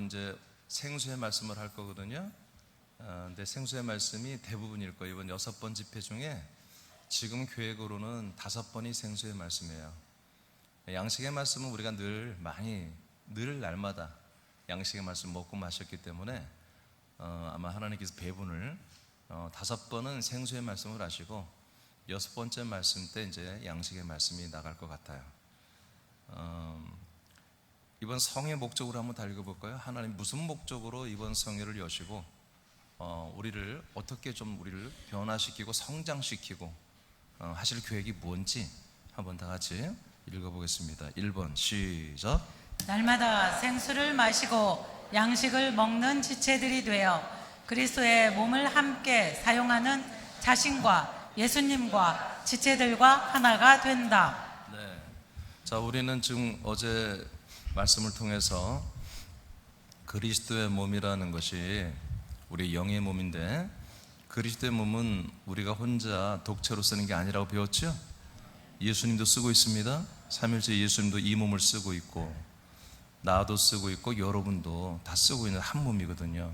여러분 이제 생수의 말씀을 할 거거든요. 근데 생수의 말씀이 대부분일 거예요. 이번 6번 집회 중에 지금 계획으로는 5번이 생수의 말씀이에요. 양식의 말씀은 우리가 늘 날마다 양식의 말씀 먹고 마셨기 때문에 아마 하나님께서 배분을 5번은 생수의 말씀을 하시고 6번째 말씀 때 이제 양식의 말씀이 나갈 것 같아요. 이번 성의 목적으로 한번 다 읽어볼까요? 하나님 무슨 목적으로 이번 성회를 여시고 우리를 어떻게 좀 우리를 변화시키고 성장시키고 하실 계획이 뭔지 한번 다 같이 읽어보겠습니다. 1번 시작. 날마다 생수를 마시고 양식을 먹는 지체들이 되어 그리스도의 몸을 함께 사용하는 자신과 예수님과 지체들과 하나가 된다. 네. 자, 우리는 지금 어제 말씀을 통해서 그리스도의 몸이라는 것이 우리 영의 몸인데 그리스도의 몸은 우리가 혼자 독체로 쓰는 게 아니라고 배웠죠? 예수님도 쓰고 있습니다. 삼일째 예수님도 이 몸을 쓰고 있고 나도 쓰고 있고 여러분도 다 쓰고 있는 한 몸이거든요.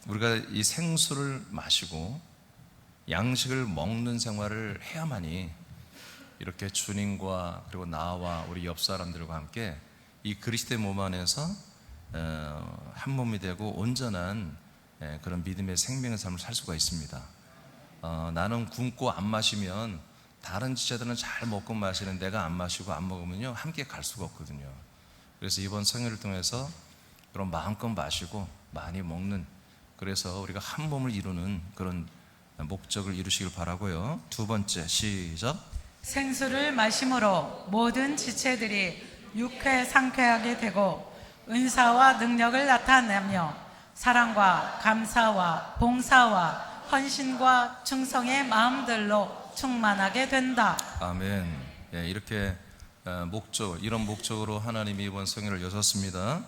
우리가 이 생수를 마시고 양식을 먹는 생활을 해야만이 이렇게 주님과 그리고 나와 우리 옆 사람들과 함께 이 그리스도의 몸 안에서 한 몸이 되고 온전한 그런 믿음의 생명의 삶을 살 수가 있습니다. 나는 굶고 안 마시면 다른 지체들은 잘 먹고 마시는 내가 안 마시고 안 먹으면요 함께 갈 수가 없거든요. 그래서 이번 성회를 통해서 그런 마음껏 마시고 많이 먹는, 그래서 우리가 한 몸을 이루는 그런 목적을 이루시길 바라고요. 2번째 시작. 생수를 마심으로 모든 지체들이 유쾌 상쾌하게 되고 은사와 능력을 나타내며 사랑과 감사와 봉사와 헌신과 충성의 마음들로 충만하게 된다. 아멘. 이렇게 이런 목적으로 하나님이 이번 성회를 여셨습니다.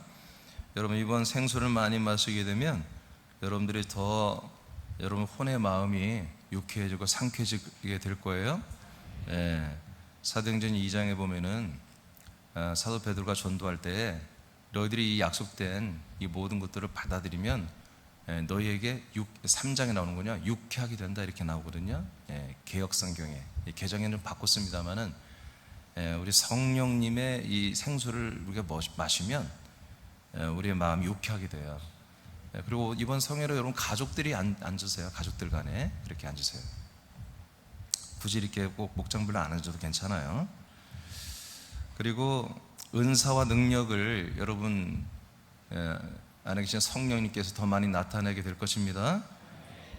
여러분 이번 생수를 많이 마시게 되면 여러분들이 더 여러분 혼의 마음이 유쾌해지고 상쾌해지게 될 거예요. 사도행전 2장에 보면은 사도 베드로가 전도할 때 너희들이 이 약속된 이 모든 것들을 받아들이면 너희에게 3장에 나오는군요. 유쾌하게 된다 이렇게 나오거든요. 개역성경에 개정에는 바꿨습니다만은 우리 성령님의 이 생수를 우리가 마시면 우리의 마음이 유쾌하게 돼요. 그리고 이번 성회로 여러분 가족들이 앉으세요. 가족들 간에 이렇게 앉으세요. 굳이 이렇게 꼭 목장별로 안 앉아도 괜찮아요. 그리고 은사와 능력을 여러분 안에 계신 성령님께서 더 많이 나타내게 될 것입니다.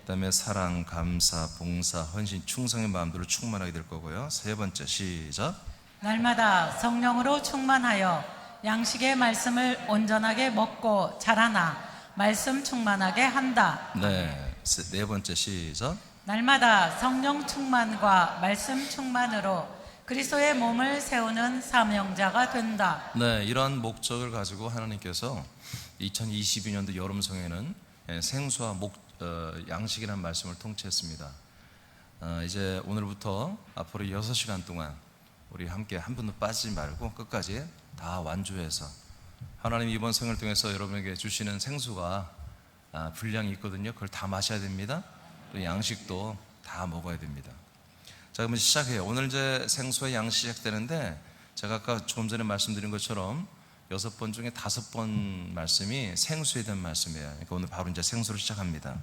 그 다음에 사랑, 감사, 봉사, 헌신, 충성의 마음들로 충만하게 될 거고요. 3번째 시작. 날마다 성령으로 충만하여 양식의 말씀을 온전하게 먹고 자라나 말씀 충만하게 한다. 네, 4번째 시작. 날마다 성령 충만과 말씀 충만으로 그리스도의 몸을 세우는 사명자가 된다. 네, 이러한 목적을 가지고 하나님께서 2022년도 여름 성회는 생수와 양식이라는 말씀을 통치했습니다. 이제 오늘부터 앞으로 6시간 동안 우리 함께 한 분도 빠지지 말고 끝까지 다 완주해서 하나님 이번 성회를 통해서 여러분에게 주시는 생수가 분량이 있거든요. 그걸 다 마셔야 됩니다. 또 양식도 다 먹어야 됩니다. 자, 그러면 시작해요. 오늘 이제 생수와 양식 시작되는데 제가 아까 조금 전에 말씀드린 것처럼 6번 중에 5번 말씀이 생수에 대한 말씀이에요. 그러니까 오늘 바로 이제 생수를 시작합니다.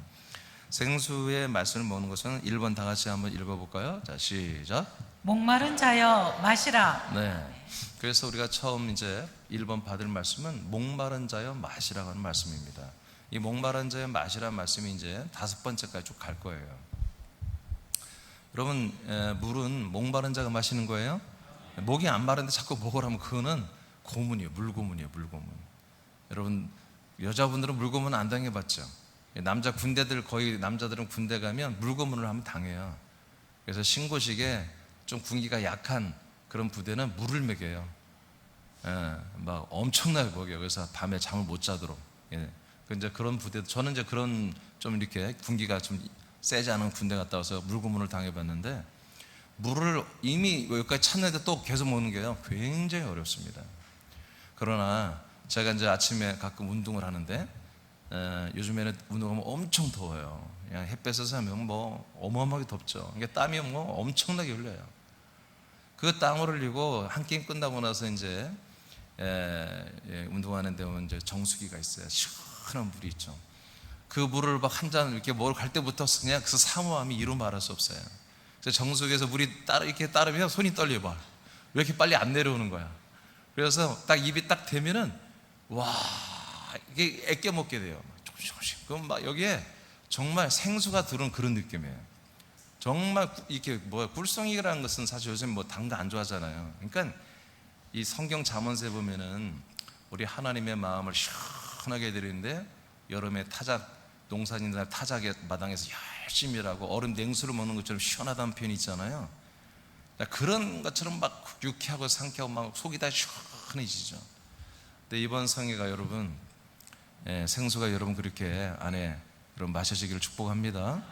생수의 말씀을 먹는 것은 1번 다 같이 한번 읽어볼까요? 자, 시작. 목마른 자여 마시라. 네. 그래서 우리가 처음 이제 1번 받을 말씀은 목마른 자여 마시라고 하는 말씀입니다. 이 목마른 자여 마시라는 말씀이 이제 5번째까지 쭉 갈 거예요. 여러분, 물은 목마른 자가 마시는 거예요? 목이 안 마른데 자꾸 먹으라면 그거는 고문이에요. 물고문이에요. 물고문. 여러분, 여자분들은 물고문 안 당해봤죠? 거의 남자들은 군대 가면 물고문을 하면 당해요. 그래서 신고식에 좀 군기가 약한 그런 부대는 물을 먹여요. 막 엄청나게 먹여요. 그래서 밤에 잠을 못 자도록. 이제 그런 부대, 저는 이제 그런 좀 이렇게 군기가 좀 세지 않은 군대 갔다 와서 물고문을 당해봤는데 물을 이미 여기까지 찾는데 또 계속 먹는 게요 굉장히 어렵습니다. 그러나 제가 이제 아침에 가끔 운동을 하는데 요즘에는 운동하면 엄청 더워요. 그냥 햇볕에서 하면 뭐 어마어마하게 덥죠. 그러니까 땀이 뭐 엄청나게 흘려요. 그 땀을 흘리고 한 게임 끝나고 나서 이제 운동하는 데 오면 이제 정수기가 있어요. 시원한 물이 있죠. 그 물을 막 한 잔 이렇게 먹으러 갈 때부터 그냥 그 사모함이 이루 말할 수 없어요. 그래서 정수기에서 물이 이렇게 따르면 손이 떨려 봐. 왜 이렇게 빨리 안 내려오는 거야? 그래서 딱 입이 딱 되면은 와 이게 애껴 먹게 돼요. 조금씩. 그럼 막 여기에 정말 생수가 들어온 그런 느낌이에요. 정말 이렇게 꿀송이라는 것은 사실 요즘 뭐 단 거 안 좋아하잖아요. 그러니까 이 성경 잠언서에 보면은 우리 하나님의 마음을 시원하게 해드리는데 여름에 농사짓는 타작의 마당에서 열심히 일하고 얼음 냉수를 먹는 것처럼 시원하다는 표현이 있잖아요. 그런 것처럼 막 유쾌하고 상쾌하고 막 속이 다 시원해지죠. 근데 이번 성회가 여러분 생수가 여러분 그렇게 안에 여러분 마셔지기를 축복합니다.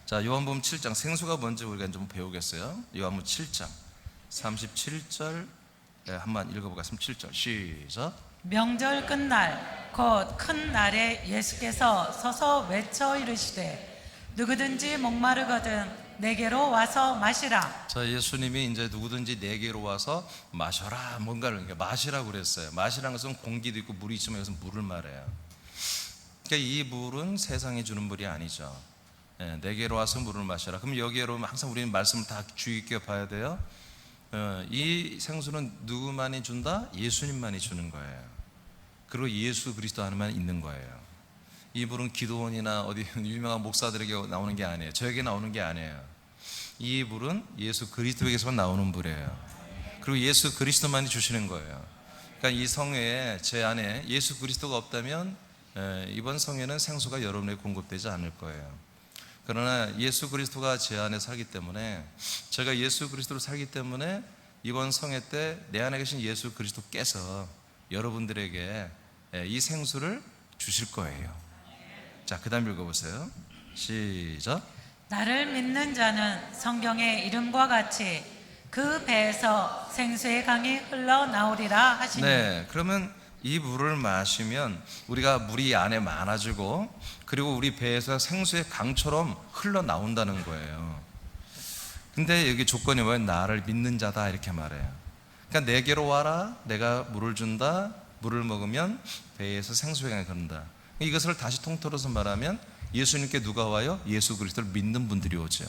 자, 요한복음 7장 생수가 뭔지 우리가 좀 배우겠어요. 요한복음 7장 37절 한번 읽어볼까요? 37절 시작. 명절 끝날 곧 큰 날에 예수께서 서서 외쳐 이르시되 누구든지 목마르거든 내게로 와서 마시라. 자, 예수님이 이제 누구든지 내게로 와서 마셔라 뭔가를 그러니까 마시라고 그랬어요. 마시라는 것은 공기도 있고 물이 있지만 이것은 물을 말해요. 그러니까 이 물은 세상이 주는 물이 아니죠. 내게로 와서 물을 마셔라. 그럼 여기 여러분 항상 우리는 말씀을 다 주의 깊게 봐야 돼요. 이 생수는 누구만이 준다? 예수님만이 주는 거예요. 그리고 예수 그리스도 안에만 있는 거예요. 이 물은 기도원이나 어디 유명한 목사들에게 나오는 게 아니에요. 저에게 나오는 게 아니에요. 이 물은 예수 그리스도에게서만 나오는 물이에요. 그리고 예수 그리스도만이 주시는 거예요. 그러니까 이 성회에 제 안에 예수 그리스도가 없다면 이번 성회는 생수가 여러분에게 공급되지 않을 거예요. 그러나 예수 그리스도가 제 안에 살기 때문에 제가 예수 그리스도로 살기 때문에 이번 성회 때 내 안에 계신 예수 그리스도께서 여러분들에게 이 생수를 주실 거예요. 자, 그 다음 읽어보세요. 시작. 나를 믿는 자는 성경의 이름과 같이 그 배에서 생수의 강이 흘러나오리라 하시니. 네, 그러면 이 물을 마시면 우리가 물이 안에 많아지고 그리고 우리 배에서 생수의 강처럼 흘러나온다는 거예요. 근데 여기 조건이 뭐예요? 나를 믿는 자다 이렇게 말해요. 그러니까 내게로 와라, 내가 물을 준다, 물을 먹으면 배에서 생수의 강이 흐른다. 이것을 다시 통틀어서 말하면 예수님께 누가 와요? 예수 그리스도를 믿는 분들이 오죠.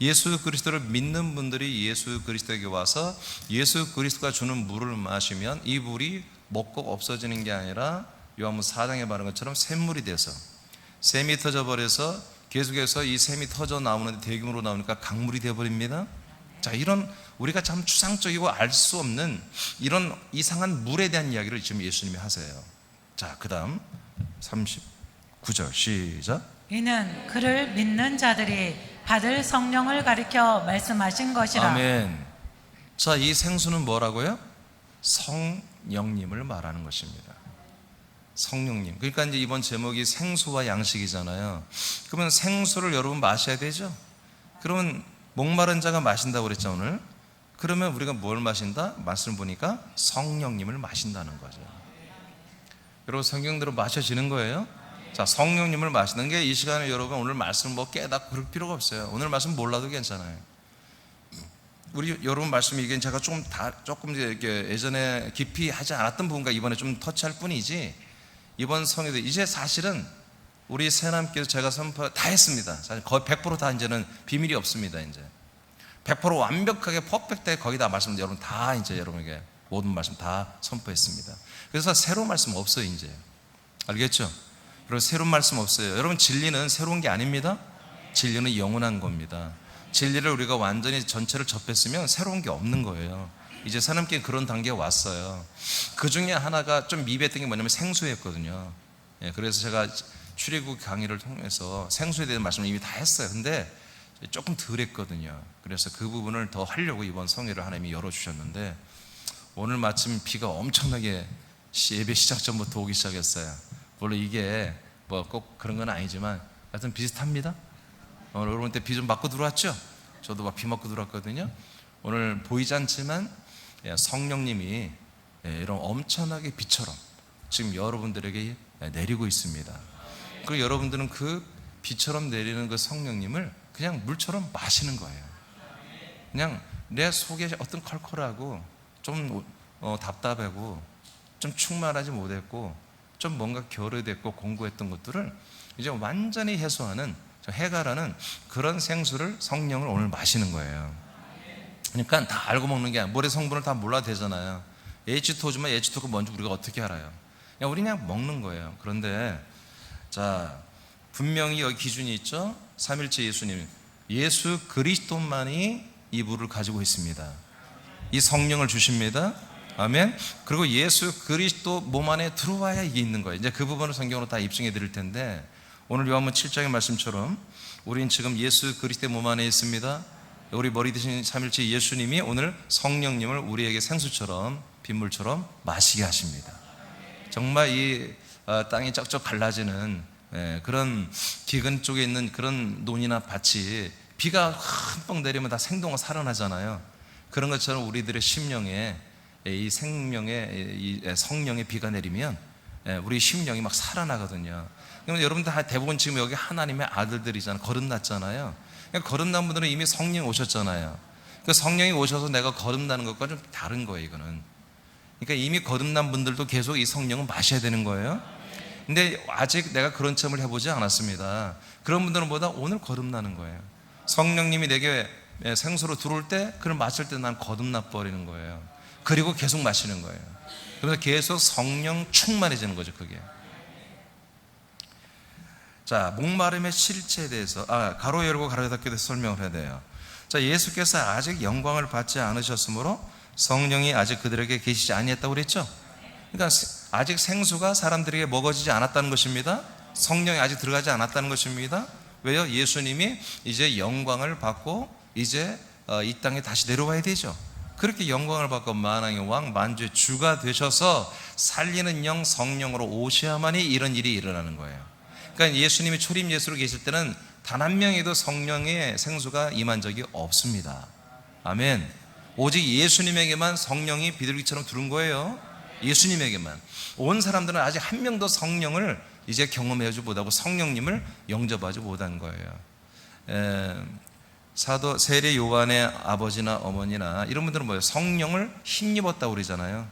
예수 그리스도를 믿는 분들이 예수 그리스도에게 와서 예수 그리스도가 주는 물을 마시면 이 물이 먹고 없어지는 게 아니라 요한복음 4장에 말한 것처럼 샘물이 돼서 샘이 터져버려서 계속해서 이 샘이 터져 나오는데 대규모로 나오니까 강물이 되어버립니다. 자, 이런 우리가 참 추상적이고 알 수 없는 이런 이상한 물에 대한 이야기를 지금 예수님이 하세요. 자, 그 다음 39절 시작. 이는 그를 믿는 자들이 받을 성령을 가리켜 말씀하신 것이라. 아멘. 자, 이 생수는 뭐라고요? 성령님을 말하는 것입니다. 성령님. 그러니까 이제 이번 제목이 생수와 양식이잖아요. 그러면 생수를 여러분 마셔야 되죠? 그러면 목마른 자가 마신다고 그랬죠, 오늘? 그러면 우리가 뭘 마신다? 말씀 보니까 성령님을 마신다는 거죠. 여러분 성경대로 마셔지는 거예요. 자, 성령님을 마시는 게 이 시간에 여러분 오늘 말씀 뭐 깨닫고 그럴 필요가 없어요. 오늘 말씀 몰라도 괜찮아요. 우리 여러분 말씀이 이게 제가 조금 이렇게 예전에 깊이 하지 않았던 부분과 이번에 좀 터치할 뿐이지 이번 성회도 이제 사실은 우리 새남께서 제가 선포 다 했습니다. 사실 거의 100% 다 이제는 비밀이 없습니다. 이제 100% 완벽하게 퍼펙트하게 거기다 말씀 여러분 다 이제 여러분에게 모든 말씀 다 선포했습니다. 그래서 새로운 말씀 없어요. 이제 알겠죠? 여러분 새로운 말씀 없어요. 여러분 진리는 새로운 게 아닙니다. 진리는 영원한 겁니다. 진리를 우리가 완전히 전체를 접했으면 새로운 게 없는 거예요. 이제 새남께 그런 단계에 왔어요. 그 중에 하나가 좀 미비했던 게 뭐냐면 생수였거든요. 그래서 제가 출애굽 강의를 통해서 생수에 대한 말씀을 이미 다 했어요. 근데 조금 덜 했거든요. 그래서 그 부분을 더 하려고 이번 성회를 하나님이 열어주셨는데 오늘 마침 비가 엄청나게 예배 시작 전부터 오기 시작했어요. 물론 이게 뭐 꼭 그런 건 아니지만 하여튼 비슷합니다. 오늘 여러분 때 비 좀 맞고 들어왔죠? 저도 막 비 맞고 들어왔거든요. 오늘 보이지 않지만 성령님이 이런 엄청나게 비처럼 지금 여러분들에게 내리고 있습니다. 그리고 여러분들은 그 비처럼 내리는 그 성령님을 그냥 물처럼 마시는 거예요. 그냥 내 속에 어떤 컬컬하고 좀 답답하고 좀 충만하지 못했고 좀 뭔가 결여됐고 공고했던 것들을 이제 완전히 해소하는, 해갈하는 그런 생수를, 성령을 오늘 마시는 거예요. 그러니까 다 알고 먹는 게 아니라, 물의 성분을 다 몰라도 되잖아요. H2O지만 H2O가 뭔지 우리가 어떻게 알아요? 우리 그냥 먹는 거예요. 그런데 자, 분명히 여기 기준이 있죠. 삼일체 예수님, 예수 그리스도만이 이 물을 가지고 있습니다. 이 성령을 주십니다. 아멘. 그리고 예수 그리스도 몸 안에 들어와야 이게 있는 거예요. 이제 그 부분을 성경으로 다 입증해 드릴 텐데, 오늘 요한복음 7장의 말씀처럼 우리는 지금 예수 그리스도의 몸 안에 있습니다. 우리 머리 대신 삼일체 예수님이 오늘 성령님을 우리에게 생수처럼, 빗물처럼 마시게 하십니다. 정말 이 땅이 쩍쩍 갈라지는 그런 기근 쪽에 있는 그런 논이나 밭이 비가 흠뻑 내리면 다 생동하고 살아나잖아요. 그런 것처럼 우리들의 심령에 이 생명의 이 성령의 비가 내리면 우리 심령이 막 살아나거든요. 여러분들 대부분 지금 여기 하나님의 아들들이잖아요. 거듭났잖아요. 거듭난 분들은 이미 성령이 오셨잖아요. 그 성령이 오셔서 내가 거듭나는 것과 좀 다른 거예요, 이거는. 그러니까 이미 거듭난 분들도 계속 이 성령을 마셔야 되는 거예요. 근데 아직 내가 그런 체험을 해보지 않았습니다. 그런 분들은 보다 오늘 거듭나는 거예요. 성령님이 내게 생수로 들어올 때, 그걸 마실 때 난 거듭나 버리는 거예요. 그리고 계속 마시는 거예요. 그래서 계속 성령 충만해지는 거죠, 그게. 자, 목마름의 실체에 대해서 가로 열고 가로 닫기에 대해서 설명을 해야 돼요. 자, 예수께서 아직 영광을 받지 않으셨으므로 성령이 아직 그들에게 계시지 아니했다고 그랬죠. 그러니까 아직 생수가 사람들에게 먹어지지 않았다는 것입니다. 성령이 아직 들어가지 않았다는 것입니다. 왜요? 예수님이 이제 영광을 받고 이제 이 땅에 다시 내려와야 되죠. 그렇게 영광을 받고 만왕의 왕, 만주의 주가 되셔서 살리는 영 성령으로 오셔야만이 이런 일이 일어나는 거예요. 그러니까 예수님이 초림 예수로 계실 때는 단 한 명에도 성령의 생수가 임한 적이 없습니다. 아멘. 오직 예수님에게만 성령이 비둘기처럼 들은 거예요. 예수님에게만. 온 사람들은 아직 한 명도 성령을 이제 경험하지 못하고 성령님을 영접하지 못한 거예요. 사도 세례 요한의 아버지나 어머니나 이런 분들은 뭐예요? 성령을 힘입었다고 그러잖아요.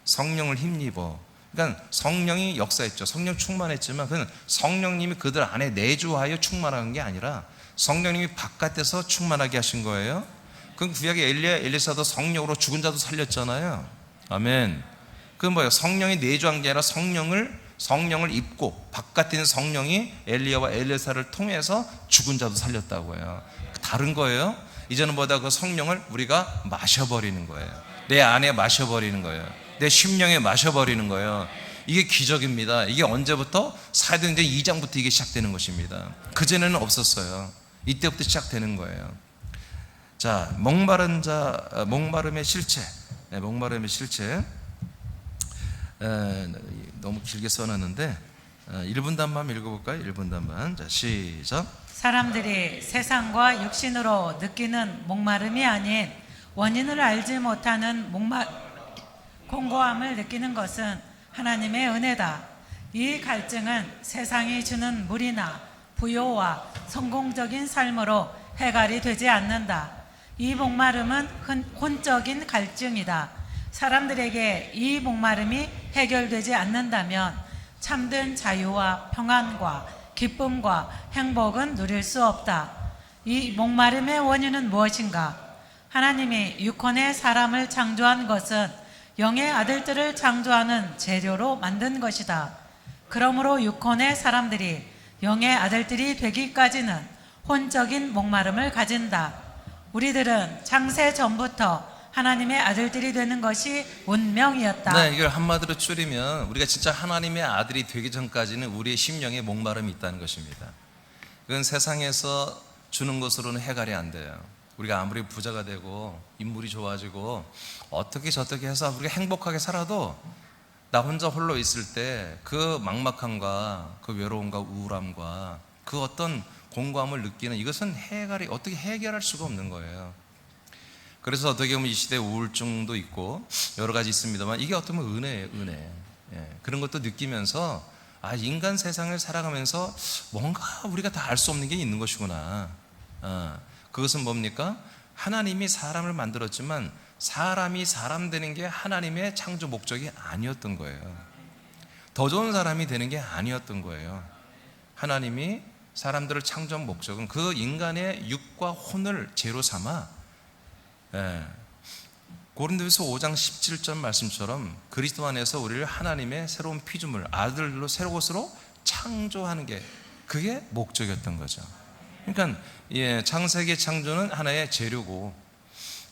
성령을 힘입어. 그러니까 성령이 역사했죠. 성령 충만했지만 그건 성령님이 그들 안에 내주하여 충만한 게 아니라 성령님이 바깥에서 충만하게 하신 거예요. 그 구약의 엘리야, 엘리사도 성령으로 죽은 자도 살렸잖아요. 아멘. 그건 뭐예요? 성령이 내주한 게 아니라 성령을 입고 바깥에 있는 성령이 엘리야와 엘리사를 통해서 죽은 자도 살렸다고요. 다른 거예요. 이제는 뭐다 그 성령을 우리가 마셔버리는 거예요. 내 안에 마셔버리는 거예요. 내 심령에 마셔버리는 거예요. 이게 기적입니다. 이게 언제부터? 사도행전 2장부터 이게 시작되는 것입니다. 그전에는 없었어요. 이때부터 시작되는 거예요. 자, 목마름의 실체. 목마름의 실체. 너무 길게 써놨는데 1분 단만 읽어볼까요? 1분 단만. 자, 시작. 사람들이 세상과 육신으로 느끼는 목마름이 아닌 원인을 알지 못하는 공고함을 느끼는 것은 하나님의 은혜다. 이 갈증은 세상이 주는 물이나 부요와 성공적인 삶으로 해결이 되지 않는다. 이 목마름은 혼적인 갈증이다. 사람들에게 이 목마름이 해결되지 않는다면 참된 자유와 평안과 기쁨과 행복은 누릴 수 없다. 이 목마름의 원인은 무엇인가? 하나님이 육혼의 사람을 창조한 것은 영의 아들들을 창조하는 재료로 만든 것이다. 그러므로 육혼의 사람들이 영의 아들들이 되기까지는 혼적인 목마름을 가진다. 우리들은 창세 전부터 하나님의 아들들이 되는 것이 운명이었다. 네, 이걸 한마디로 줄이면 우리가 진짜 하나님의 아들이 되기 전까지는 우리의 심령에 목마름이 있다는 것입니다. 그건 세상에서 주는 것으로는 해결이 안 돼요. 우리가 아무리 부자가 되고 인물이 좋아지고 어떻게 저떻게 해서 우리가 행복하게 살아도 나 혼자 홀로 있을 때 그 막막함과 그 외로움과 우울함과 그 어떤 공고함을 느끼는 이것은 어떻게 해결할 수가 없는 거예요. 그래서 어떻게 보면 이 시대에 우울증도 있고 여러 가지 있습니다만 이게 어떻게 보면 은혜예요, 은혜. 그런 것도 느끼면서 인간 세상을 살아가면서 뭔가 우리가 다 알 수 없는 게 있는 것이구나. 그것은 뭡니까? 하나님이 사람을 만들었지만 사람이 사람 되는 게 하나님의 창조 목적이 아니었던 거예요. 더 좋은 사람이 되는 게 아니었던 거예요. 하나님이 사람들을 창조한 목적은 그 인간의 육과 혼을 제로 삼아 고린도후서 5장 17절 말씀처럼 그리스도 안에서 우리를 하나님의 새로운 피조물, 아들로 새로운 것으로 창조하는 게 그게 목적이었던 거죠. 그러니까 창세기 창조는 하나의 재료고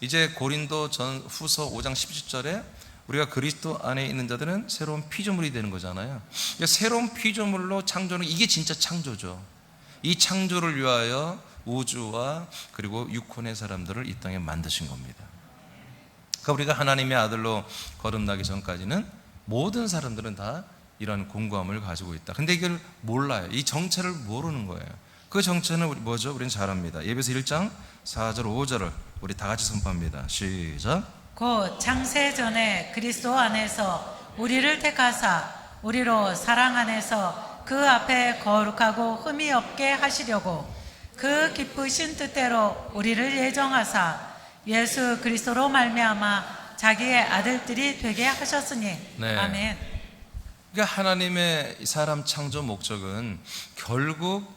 이제 고린도 전 후서 5장 17절에 우리가 그리스도 안에 있는 자들은 새로운 피조물이 되는 거잖아요. 그러니까 새로운 피조물로 창조는 이게 진짜 창조죠. 이 창조를 위하여 우주와 그리고 육혼의 사람들을 이 땅에 만드신 겁니다. 그러니까 우리가 하나님의 아들로 거듭나기 전까지는 모든 사람들은 다 이런 공고함을 가지고 있다. 근데 이걸 몰라요. 이 정체를 모르는 거예요. 그 정체는 뭐죠? 우리는 잘 압니다. 예배서 1장 4절 5절을 우리 다 같이 선포합니다. 시작. 곧 창세 전에 그리스도 안에서 우리를 택하사 우리로 사랑 안에서 그 앞에 거룩하고 흠이 없게 하시려고 그 기쁘신 뜻대로 우리를 예정하사 예수 그리스도로 말미암아 자기의 아들들이 되게 하셨으니. 네. 아멘. 그러니까 하나님의 사람 창조 목적은 결국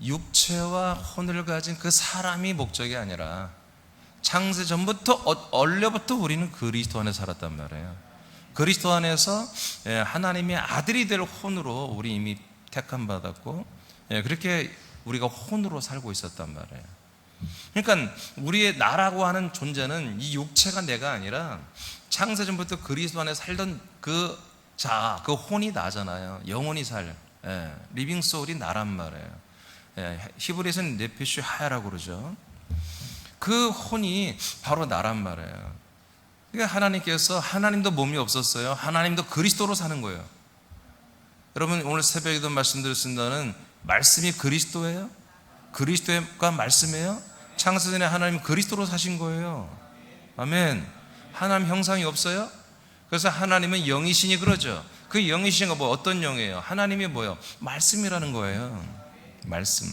육체와 혼을 가진 그 사람이 목적이 아니라 창세 전부터 원래부터 우리는 그리스도 안에 살았단 말이에요. 그리스도 안에서 하나님의 아들이 될 혼으로 우리 이미 택함 받았고 그렇게 우리가 혼으로 살고 있었단 말이에요. 그러니까 우리의 나라고 하는 존재는 이 육체가 내가 아니라 창세 전부터 그리스도 안에 살던 그 자, 그 혼이 나잖아요. 영혼이 살 리빙 소울이 나란 말이에요. 히브리에서는 네페슈 하야라고 그러죠. 그 혼이 바로 나란 말이에요. 그러니까 하나님께서 하나님도 몸이 없었어요. 하나님도 그리스도로 사는 거예요. 여러분 오늘 새벽에도 말씀드렸습니다는 말씀이 그리스도예요? 그리스도가 말씀이에요? 창세전에 하나님 그리스도로 사신 거예요. 아멘. 하나님 형상이 없어요? 그래서 하나님은 영이시니 그러죠. 그 영이신 거 어떤 영이에요? 하나님이 뭐예요? 말씀이라는 거예요. 말씀.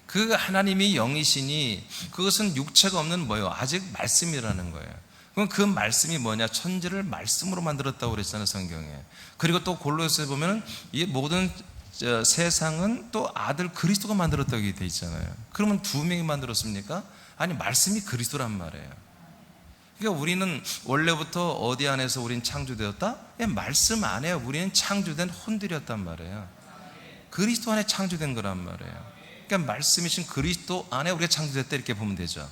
그 하나님이 영이시니 그것은 육체가 없는 뭐예요? 아직 말씀이라는 거예요. 그럼 그 말씀이 뭐냐? 천지를 말씀으로 만들었다고 그랬잖아요, 성경에. 그리고 또 골로새에 보면 이 모든 세상은 또 아들 그리스도가 만들었다고 돼 있잖아요. 그러면 두 명이 만들었습니까? 아니, 말씀이 그리스도란 말이에요. 그러니까 우리는 원래부터 어디 안에서 우리는 창조되었다? 말씀 안에 우리는 창조된 혼들이었단 말이에요. 그리스도 안에 창조된 거란 말이에요. 그러니까 말씀이신 그리스도 안에 우리가 창조됐다 이렇게 보면 되죠.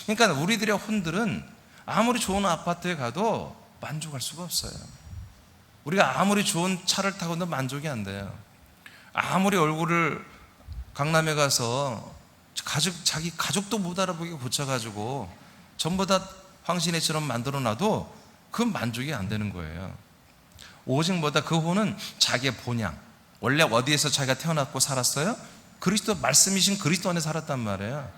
그러니까 우리들의 혼들은 아무리 좋은 아파트에 가도 만족할 수가 없어요. 우리가 아무리 좋은 차를 타고도 만족이 안 돼요. 아무리 얼굴을 강남에 가서 자기 가족도 못 알아보게 고쳐가지고 전부 다 황신애처럼 만들어놔도 그 만족이 안 되는 거예요. 오직 뭐다? 그 혼은 자기의 본향, 원래 어디에서 자기가 태어났고 살았어요? 그리스도 말씀이신 그리스도 안에 살았단 말이에요.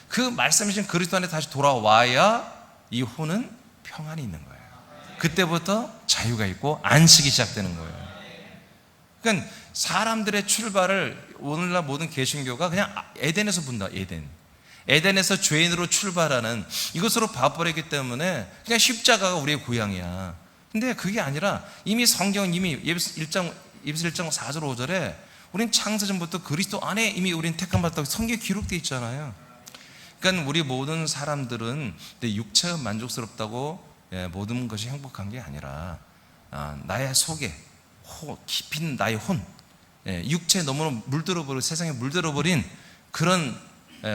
그 말씀이신 그리스도 안에 다시 돌아와야 이 혼은 평안이 있는 거예요. 그때부터 자유가 있고 안식이 시작되는 거예요. 그러니까 사람들의 출발을 오늘날 모든 개신교가 그냥 에덴에서 본다. 에덴에서 죄인으로 출발하는 이것으로 봐버렸기 때문에 그냥 십자가가 우리의 고향이야. 근데 그게 아니라 이미 성경은 이미 예배서 1장 4절 5절에 우린 창세전부터 그리스도 안에 이미 우린 택함 받았다고 성경에 기록되어 있잖아요. 그러니까 우리 모든 사람들은 내 육체가 만족스럽다고 모든 것이 행복한 게 아니라 나의 속에 깊이 있는 나의 혼, 육체에 너무 물들어버린 세상에 물들어버린 그런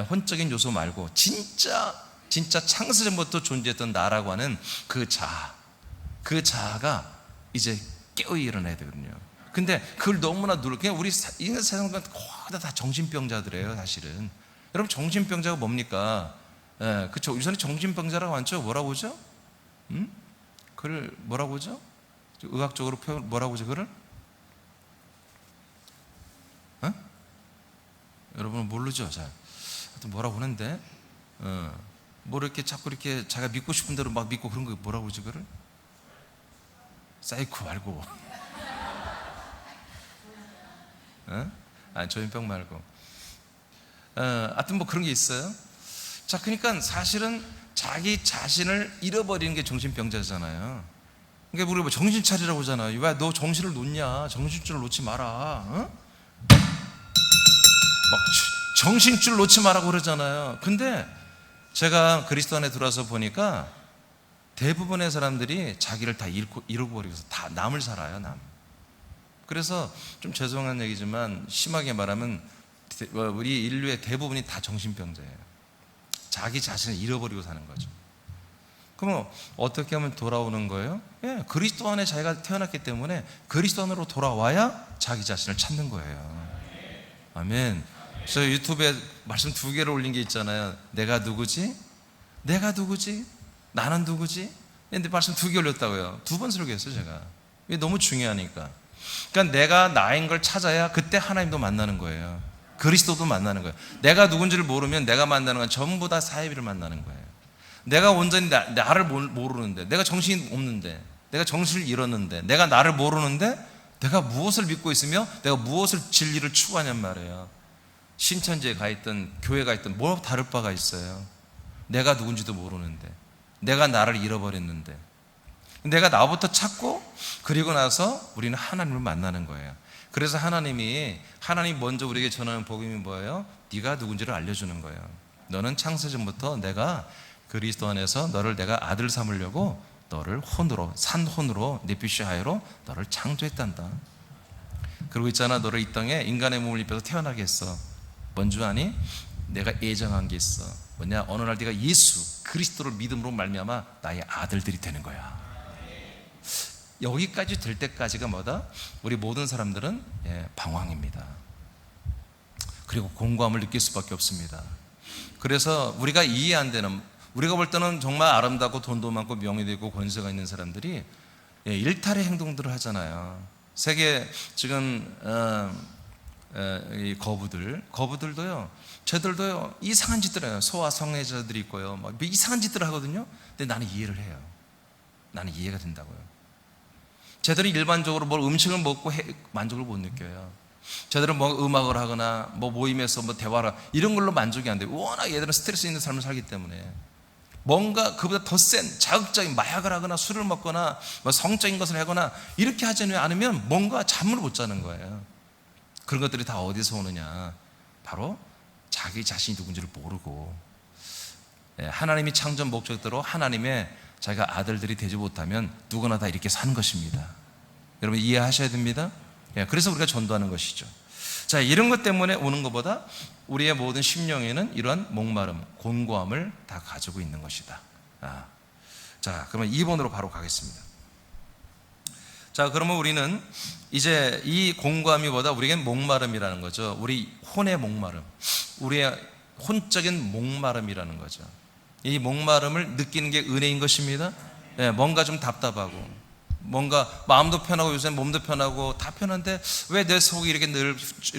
혼적인 요소 말고 진짜 창세전부터 존재했던 나라고 하는 그 자아가 이제 깨어 일어나야 되거든요. 근데 그걸 너무나 그냥 우리 인간 세상은 거의 다 정신병자들이에요, 사실은. 여러분, 정신병자가 뭡니까? 그쵸. 요새는 정신병자라고 하죠. 뭐라고 하죠? 그걸 뭐라고 하죠? 의학적으로 표현, 뭐라고 하죠, 그걸? 여러분은 모르죠? 잘. 하여튼 뭐라고 하는데, 뭐 이렇게 자꾸 이렇게 자기가 믿고 싶은 대로 막 믿고 그런 거 뭐라고 그러지 그를? 사이코 말고 조현병 말고 하여튼 뭐 그런 게 있어요. 자, 그러니까 사실은 자기 자신을 잃어버리는 게 정신병자잖아요. 그러니까 우리가 뭐 정신 차리라고 하잖아요. 왜 너 정신을 놓냐? 정신줄을 놓지 마라. 막 정신줄 놓지 마라고 그러잖아요. 근데 제가 그리스도 안에 들어와서 보니까 대부분의 사람들이 자기를 다 잃어버리고서 다 남을 살아요, 남. 그래서 좀 죄송한 얘기지만 심하게 말하면 우리 인류의 대부분이 다 정신병자예요. 자기 자신을 잃어버리고 사는 거죠. 그럼 어떻게 하면 돌아오는 거예요? 예, 그리스도 안에 자기가 태어났기 때문에 그리스도 안으로 돌아와야 자기 자신을 찾는 거예요. 아멘. 저 유튜브에 말씀 2개를 올린 게 있잖아요. 내가 누구지? 내가 누구지? 나는 누구지? 근데 말씀 2개 올렸다고요. 2번 설교했어요, 제가. 이게 너무 중요하니까. 그러니까 내가 나인 걸 찾아야 그때 하나님도 만나는 거예요. 그리스도도 만나는 거예요. 내가 누군지를 모르면 내가 만나는 건 전부 다 사이비를 만나는 거예요. 내가 온전히 나를 모르는데, 내가 정신이 없는데, 내가 정신을 잃었는데, 내가 나를 모르는데 내가 무엇을 믿고 있으며 내가 무엇을 진리를 추구하냔 말이에요. 신천지에 가 있든 교회 가 있든 뭐 다를 바가 있어요. 내가 누군지도 모르는데, 내가 나를 잃어버렸는데, 내가 나부터 찾고 그리고 나서 우리는 하나님을 만나는 거예요. 그래서 하나님이 먼저 우리에게 전하는 복음이 뭐예요? 네가 누군지를 알려주는 거예요. 너는 창세전부터 내가 그리스도 안에서 너를 내가 아들 삼으려고 너를 혼으로, 산혼으로, 네피시하이로 너를 창조했단다. 그리고 있잖아, 너를 이 땅에 인간의 몸을 입혀서 태어나게 했어. 뭔 줄 아니? 내가 예정한 게 있어. 뭐냐? 어느 날 네가 예수 그리스도를 믿음으로 말미암아 나의 아들들이 되는 거야. 여기까지 될 때까지가 뭐다? 우리 모든 사람들은 방황입니다. 그리고 공고함을 느낄 수밖에 없습니다. 그래서 우리가 이해 안 되는, 우리가 볼 때는 정말 아름답고 돈도 많고 명예도 있고 권세가 있는 사람들이 일탈의 행동들을 하잖아요. 세계 지금 이 거부들도요, 쟤들도요 이상한 짓들을 해요. 소아 성애자들이 있고요, 막 이상한 짓들을 하거든요. 근데 나는 이해를 해요. 나는 이해가 된다고요. 쟤들이 일반적으로 뭘 음식을 먹고 만족을 못 느껴요. 쟤들은 뭐 음악을 하거나 뭐 모임에서 뭐 대화를 이런 걸로 만족이 안 돼요. 워낙 얘들은 스트레스 있는 삶을 살기 때문에 뭔가 그보다 더 센 자극적인 마약을 하거나 술을 먹거나 뭐 성적인 것을 하거나 이렇게 하지 않으면 뭔가 잠을 못 자는 거예요. 그런 것들이 다 어디서 오느냐? 바로 자기 자신이 누군지를 모르고 하나님이 창조 목적대로 하나님의 자기가 아들들이 되지 못하면 누구나 다 이렇게 사는 것입니다. 여러분 이해하셔야 됩니다. 그래서 우리가 전도하는 것이죠. 자, 이런 것 때문에 오는 것보다 우리의 모든 심령에는 이러한 목마름, 곤고함을 다 가지고 있는 것이다. 자, 그러면 2번으로 바로 가겠습니다. 자, 그러면 우리는 이제 이 곤고함이 보다 우리에겐 목마름이라는 거죠. 우리 혼의 목마름, 우리의 혼적인 목마름이라는 거죠. 이 목마름을 느끼는 게 은혜인 것입니다. 뭔가 좀 답답하고, 뭔가 마음도 편하고 요새 몸도 편하고 다 편한데 왜 내 속이 이렇게 늘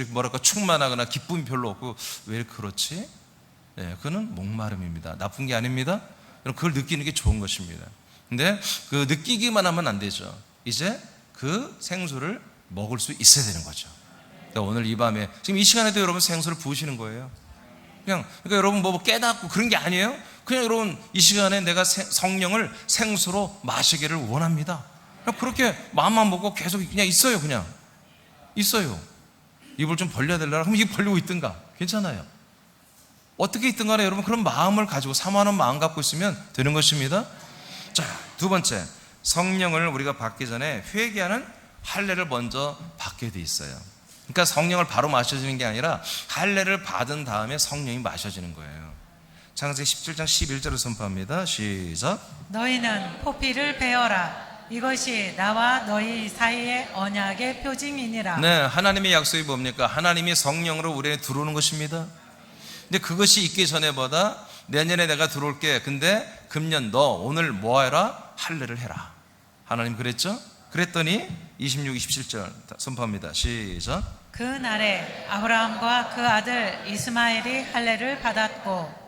뭐랄까 충만하거나 기쁨이 별로 없고 왜 그렇지? 그거는 목마름입니다. 나쁜 게 아닙니다. 그걸 느끼는 게 좋은 것입니다. 근데 그 느끼기만 하면 안 되죠. 이제 그 생수를 먹을 수 있어야 되는 거죠. 그러니까 오늘 이 밤에 지금 이 시간에도 여러분 생수를 부으시는 거예요. 그러니까 여러분 뭐 깨닫고 그런 게 아니에요. 그냥 여러분 이 시간에 내가 성령을 생수로 마시기를 원합니다. 그렇게 마음만 먹고 계속 그냥 있어요. 그냥 있어요. 입을 좀 벌려야 되려나? 그럼 입 벌리고 있든가 괜찮아요. 어떻게 있든가 여러분 그런 마음을 가지고 사모하는 마음 갖고 있으면 되는 것입니다. 자, 2번째, 성령을 우리가 받기 전에 회개하는 할례를 먼저 받게 돼 있어요. 그러니까 성령을 바로 마셔지는 게 아니라 할례를 받은 다음에 성령이 마셔지는 거예요. 창세기 17장 11절을 선포합니다. 시작. 너희는 포피를 베어라. 이것이 나와 너희 사이의 언약의 표징이니라. 네, 하나님의 약속이 뭡니까? 하나님이 성령으로 우리에 들어오는 것입니다. 근데 그것이 있기 전에보다 내년에 내가 들어올게. 근데 금년 너 오늘 뭐 해라? 할례를 해라. 하나님 그랬죠? 그랬더니 26, 27절 선포합니다. 시작. 그 날에 아브라함과 그 아들 이스마엘이 할례를 받았고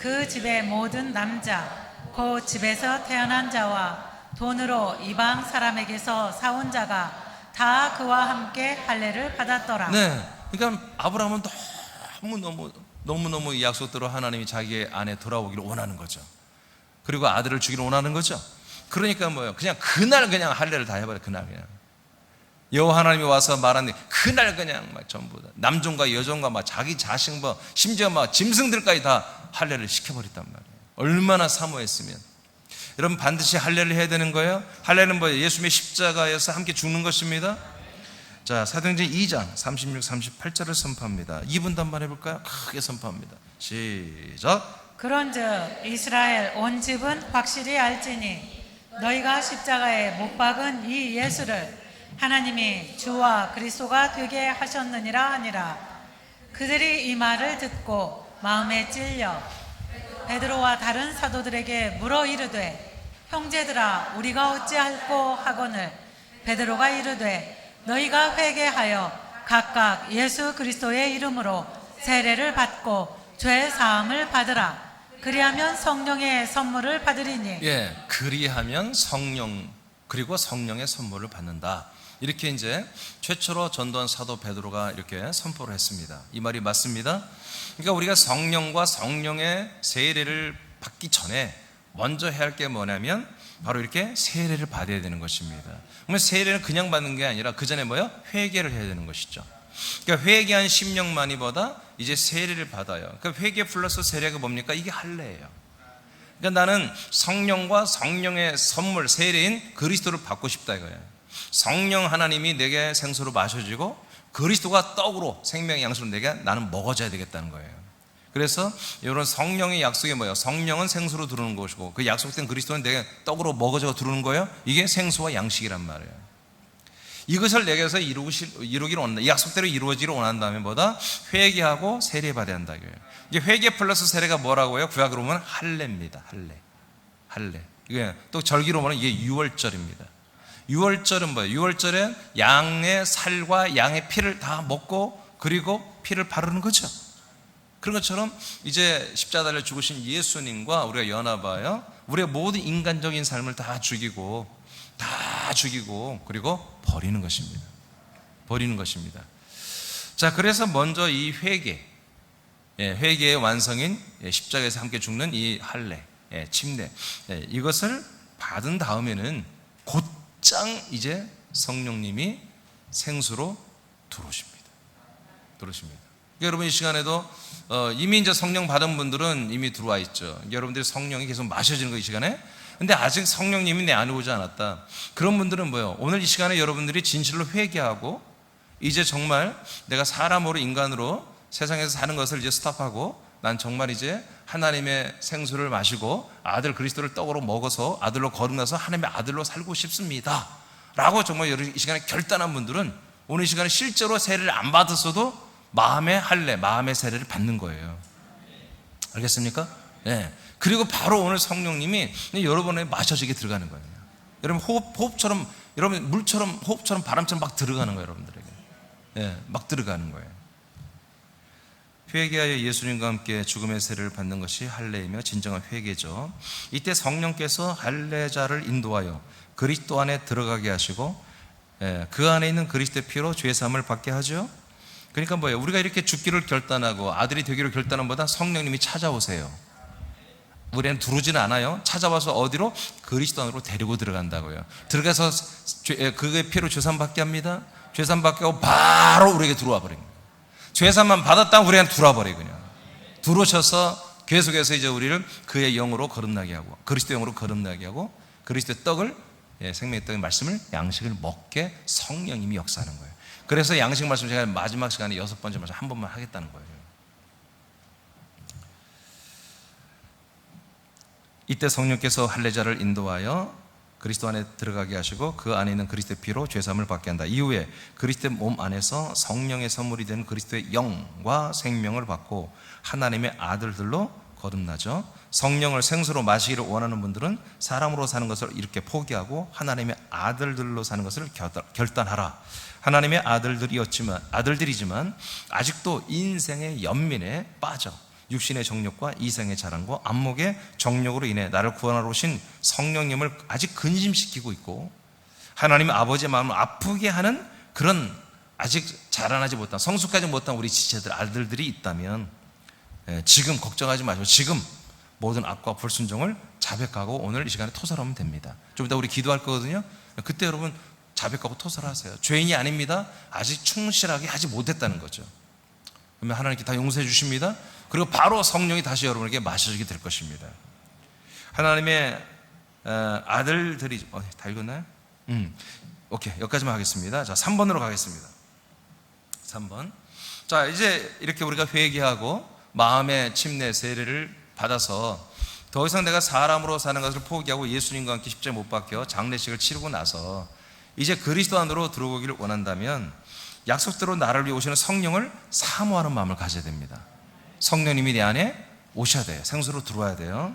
그 집의 모든 남자 그 집에서 태어난 자와 돈으로 이방 사람에게서 사온 자가 다 그와 함께 할례를 받았더라. 네, 그러니까 아브라함은 너무너무 이 약속대로 하나님이 자기의 안에 돌아오기를 원하는 거죠. 그리고 아들을 주기를 원하는 거죠. 그러니까 뭐예요? 그냥 그날 그냥 할례를 다 해버려. 그날 그냥 여호와 하나님이 와서 말하는 그날 그냥 막 전부 다 남종과 여종과 막 자기 자식 뭐 심지어 막 짐승들까지 다 할례를 시켜버렸단 말이에요. 얼마나 사모했으면. 여러분 반드시 할례를 해야 되는 거예요. 할례는 뭐예요? 예수님의 십자가에서 함께 죽는 것입니다. 자, 사도행전 2장 36, 38절을 선포합니다. 2분도 한번 해볼까요? 크게 선포합니다. 시작. 그런즉 이스라엘 온 집은 확실히 알지니 너희가 십자가에 못 박은 이 예수를 하나님이 주와 그리스도가 되게 하셨느니라 하니라. 그들이 이 말을 듣고 마음에 찔려 베드로와 다른 사도들에게 물어 이르되 형제들아 우리가 어찌할꼬 하거늘 베드로가 이르되 너희가 회개하여 각각 예수 그리스도의 이름으로 세례를 받고 죄 사함을 받으라. 그리하면 성령의 선물을 받으리니. 예, 그리하면 성령 그리고 성령의 선물을 받는다. 이렇게 이제 최초로 전도한 사도 베드로가 이렇게 선포를 했습니다. 이 말이 맞습니다. 그러니까 우리가 성령과 성령의 세례를 받기 전에 먼저 해야 할 게 뭐냐면 바로 이렇게 세례를 받아야 되는 것입니다. 그러면 세례는 그냥 받는 게 아니라 그 전에 뭐요? 회개를 해야 되는 것이죠. 그러니까 회개한 심령만이보다 이제 세례를 받아요. 그러니까 회개 플러스 세례가 뭡니까? 이게 할례예요. 그러니까 나는 성령과 성령의 선물 세례인 그리스도를 받고 싶다 이거예요. 성령 하나님이 내게 생수로 마셔지고 그리스도가 떡으로 생명의 양식으로 내게 나는 먹어줘야 되겠다는 거예요. 그래서 이런 성령의 약속이 뭐예요? 성령은 생수로 들어오는 것이고 그 약속된 그리스도는 내게 떡으로 먹어져 들어오는 거예요. 이게 생수와 양식이란 말이에요. 이것을 내게서 이루기를 원한다. 약속대로 이루어지기를 원한다면 뭐다? 회개하고 세례 받아야 한다. 이게 회개 플러스 세례가 뭐라고요? 구약으로 보면 할례입니다. 할례. 이게 또 절기로 보면 이게 유월절입니다. 유월절은 뭐예요? 유월절에 양의 살과 양의 피를 다 먹고 그리고 피를 바르는 거죠. 그런 것처럼 이제 십자가를 죽으신 예수님과 우리가 연합하여 우리의 모든 인간적인 삶을 다 죽이고 그리고 버리는 것입니다. 자, 그래서 먼저 이 회개의 완성인 십자가에서 함께 죽는 이 할례, 침례, 이것을 받은 다음에는 곧장 이제 성령님이 생수로 들어오십니다. 여러분 이 시간에도 이미 이제 성령 받은 분들은 이미 들어와 있죠. 여러분들이 성령이 계속 마셔지는 거 이 시간에. 근데 아직 성령님이 내 안에 오지 않았다. 그런 분들은 뭐예요? 오늘 이 시간에 여러분들이 진실로 회개하고 이제 정말 내가 사람으로 인간으로 세상에서 사는 것을 이제 스탑하고 난 정말 이제 하나님의 생수를 마시고 아들 그리스도를 떡으로 먹어서 아들로 거듭나서 하나님의 아들로 살고 싶습니다 라고 정말 이 시간에 결단한 분들은 오늘 이 시간에 실제로 세례를 안 받았어도 마음의 할례, 마음의 세례를 받는 거예요. 알겠습니까? 네. 그리고 바로 오늘 성령님이 여러분에 마셔지게 들어가는 거예요. 여러분 호흡처럼, 여러분 물처럼, 호흡처럼, 바람처럼 막 들어가는 거예요. 여러분들에게. 네, 막 들어가는 거예요. 회개하여 예수님과 함께 죽음의 세례를 받는 것이 할례이며 진정한 회개죠. 이때 성령께서 할례자를 인도하여 그리스도 안에 들어가게 하시고 그 안에 있는 그리스도의 피로 죄 사함을 받게 하죠. 그러니까 뭐예요? 우리가 이렇게 죽기를 결단하고 아들이 되기를 결단한 보다 성령님이 찾아오세요. 우리는 들어오지는 않아요. 찾아와서 어디로? 그리스도 안으로 데리고 들어간다고요. 들어가서 그의 피로 죄사함 받게 합니다. 죄사함 받게 하고 바로 우리에게 들어와 버린 거예요. 죄사함만 받았다면 우리한테 들어와 버려요. 그냥 들어오셔서 계속해서 이제 우리를 그의 영으로 거듭나게 하고 그리스도 영으로 거듭나게 하고 그리스도의 떡을 생명의 떡의 말씀을 양식을 먹게 성령님이 역사하는 거예요. 그래서 양식 말씀 제가 마지막 시간에 6번째 말씀 한 번만 하겠다는 거예요. 이때 성령께서 할례자를 인도하여 그리스도 안에 들어가게 하시고 그 안에 있는 그리스도의 피로 죄사함을 받게 한다. 이후에 그리스도의 몸 안에서 성령의 선물이 되는 그리스도의 영과 생명을 받고 하나님의 아들들로 거듭나죠. 성령을 생수로 마시기를 원하는 분들은 사람으로 사는 것을 이렇게 포기하고 하나님의 아들들로 사는 것을 결단하라. 하나님의 아들들이지만 아직도 인생의 연민에 빠져 육신의 정욕과 이생의 자랑과 안목의 정욕으로 인해 나를 구원하러 오신 성령님을 아직 근심시키고 있고, 하나님 아버지의 마음을 아프게 하는 그런 아직 자라나지 못한, 성숙하지 못한 우리 지체들, 아들들이 있다면 지금 걱정하지 마시고 지금 모든 악과 불순종을 자백하고 오늘 이 시간에 토설하면 됩니다. 좀 이따 우리 기도할 거거든요. 그때 여러분 자백하고 토설하세요. 죄인이 아닙니다. 아직 충실하게 하지 못했다는 거죠. 그러면 하나님께 다 용서해 주십니다. 그리고 바로 성령이 다시 여러분에게 마셔지게 될 것입니다. 하나님의 아들들이 다 읽었나요? 오케이, 여기까지만 하겠습니다. 자, 3번으로 가겠습니다. 3번. 자, 이제 이렇게 우리가 회개하고 마음의 침례 세례를 받아서 더 이상 내가 사람으로 사는 것을 포기하고 예수님과 함께 십자가에 못 박혀 장례식을 치르고 나서 이제 그리스도 안으로 들어오기를 원한다면 약속대로 나를 위해 오시는 성령을 사모하는 마음을 가져야 됩니다. 성령님이 내 안에 오셔야 돼요. 생수로 들어와야 돼요.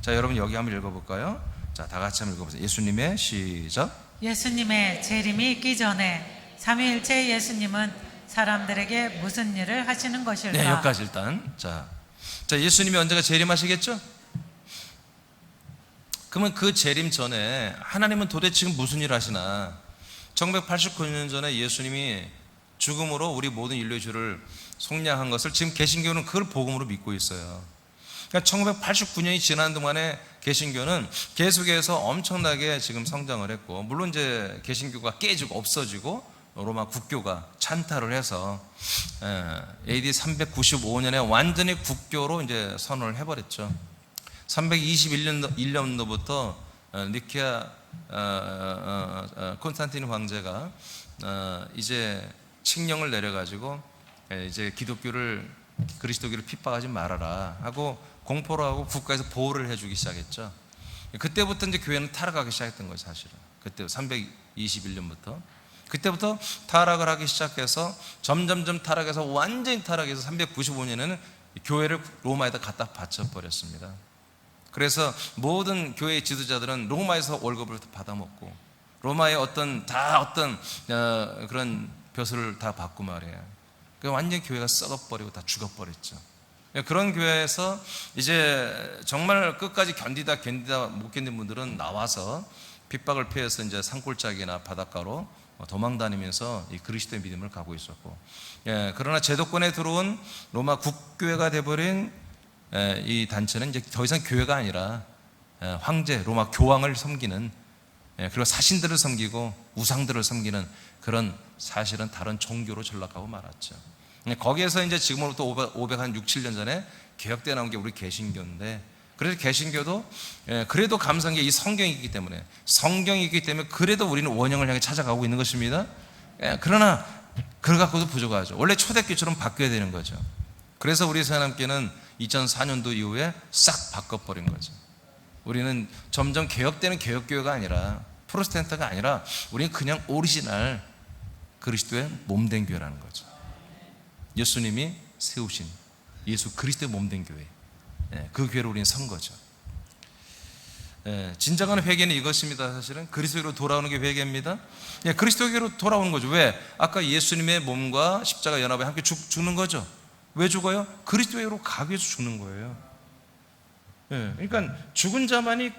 자, 여러분 여기 한번 읽어볼까요? 자, 다 같이 한번 읽어보세요. 예수님의 시작. 예수님의 재림이 있기 전에 삼위일체 예수님은 사람들에게 무슨 일을 하시는 것일까? 네, 여기까지 일단. 자, 예수님이 언제가 재림하시겠죠? 그러면 그 재림 전에 하나님은 도대체 지금 무슨 일을 하시나? 1989년 전에 예수님이 죽음으로 우리 모든 인류의 죄를 속량한 것을 지금 개신교는 그걸 복음으로 믿고 있어요. 그러니까 1989년이 지난 동안에 개신교는 계속해서 엄청나게 지금 성장을 했고, 물론 이제 개신교가 깨지고 없어지고 로마 국교가 찬탈을 해서 AD 395년에 완전히 국교로 이제 선언을 해버렸죠. 321년도부터 니케아 콘스탄틴 황제가 이제 칙령을 내려가지고 이제 그리스도교를 핍박하지 말아라 하고 공포를 하고 국가에서 보호를 해주기 시작했죠. 그때부터 이제 교회는 타락하기 시작했던 거예요, 사실은. 그때 321년부터. 그때부터 타락을 하기 시작해서 점점점 타락해서 완전히 타락해서 395년에는 교회를 로마에다 갖다 바쳐버렸습니다. 그래서 모든 교회의 지도자들은 로마에서 월급을 받아먹고 로마의 어떤 그런 벼슬을 다 받고 말이에요. 완전히 교회가 썩어버리고 다 죽어버렸죠. 그런 교회에서 이제 정말 끝까지 견디다 못 견딘 분들은 나와서 핍박을 피해서 이제 산골짜기나 바닷가로 도망 다니면서 이 그리스도의 믿음을 가고 있었고, 그러나 제도권에 들어온 로마 국교회가 돼버린 이 단체는 이제 더 이상 교회가 아니라 황제, 로마 교황을 섬기는, 그리고 사신들을 섬기고 우상들을 섬기는 그런 사실은 다른 종교로 전락하고 말았죠. 거기에서 이제 지금으로부터 506, 7년 전에 개혁되어 나온 게 우리 개신교인데, 그래서 개신교도 그래도 감사한 게 이 성경이 있기 때문에 그래도 우리는 원형을 향해 찾아가고 있는 것입니다. 그러나 그걸 갖고도 부족하죠. 원래 초대교처럼 바뀌어야 되는 거죠. 그래서 우리 새하나님께는 2004년도 이후에 싹 바꿔버린 거죠. 우리는 점점 개혁되는 개혁교회가 아니라, 프로테스탄트가 아니라 우리는 그냥 오리지널 그리스도의 몸된 교회라는 거죠. 예수님이 세우신 예수 그리스도의 몸된 교회, 그 교회로 우리는 선 거죠. 진정한 회개는 이것입니다. 사실은 그리스도로 돌아오는 게 회개입니다. 그리스도로 돌아오는 거죠. 왜? 아까 예수님의 몸과 십자가 연합에 함께 죽는 거죠. 왜 죽어요? 그리스도로 가기 위해서 죽는 거예요. 그러니까 죽은 자만이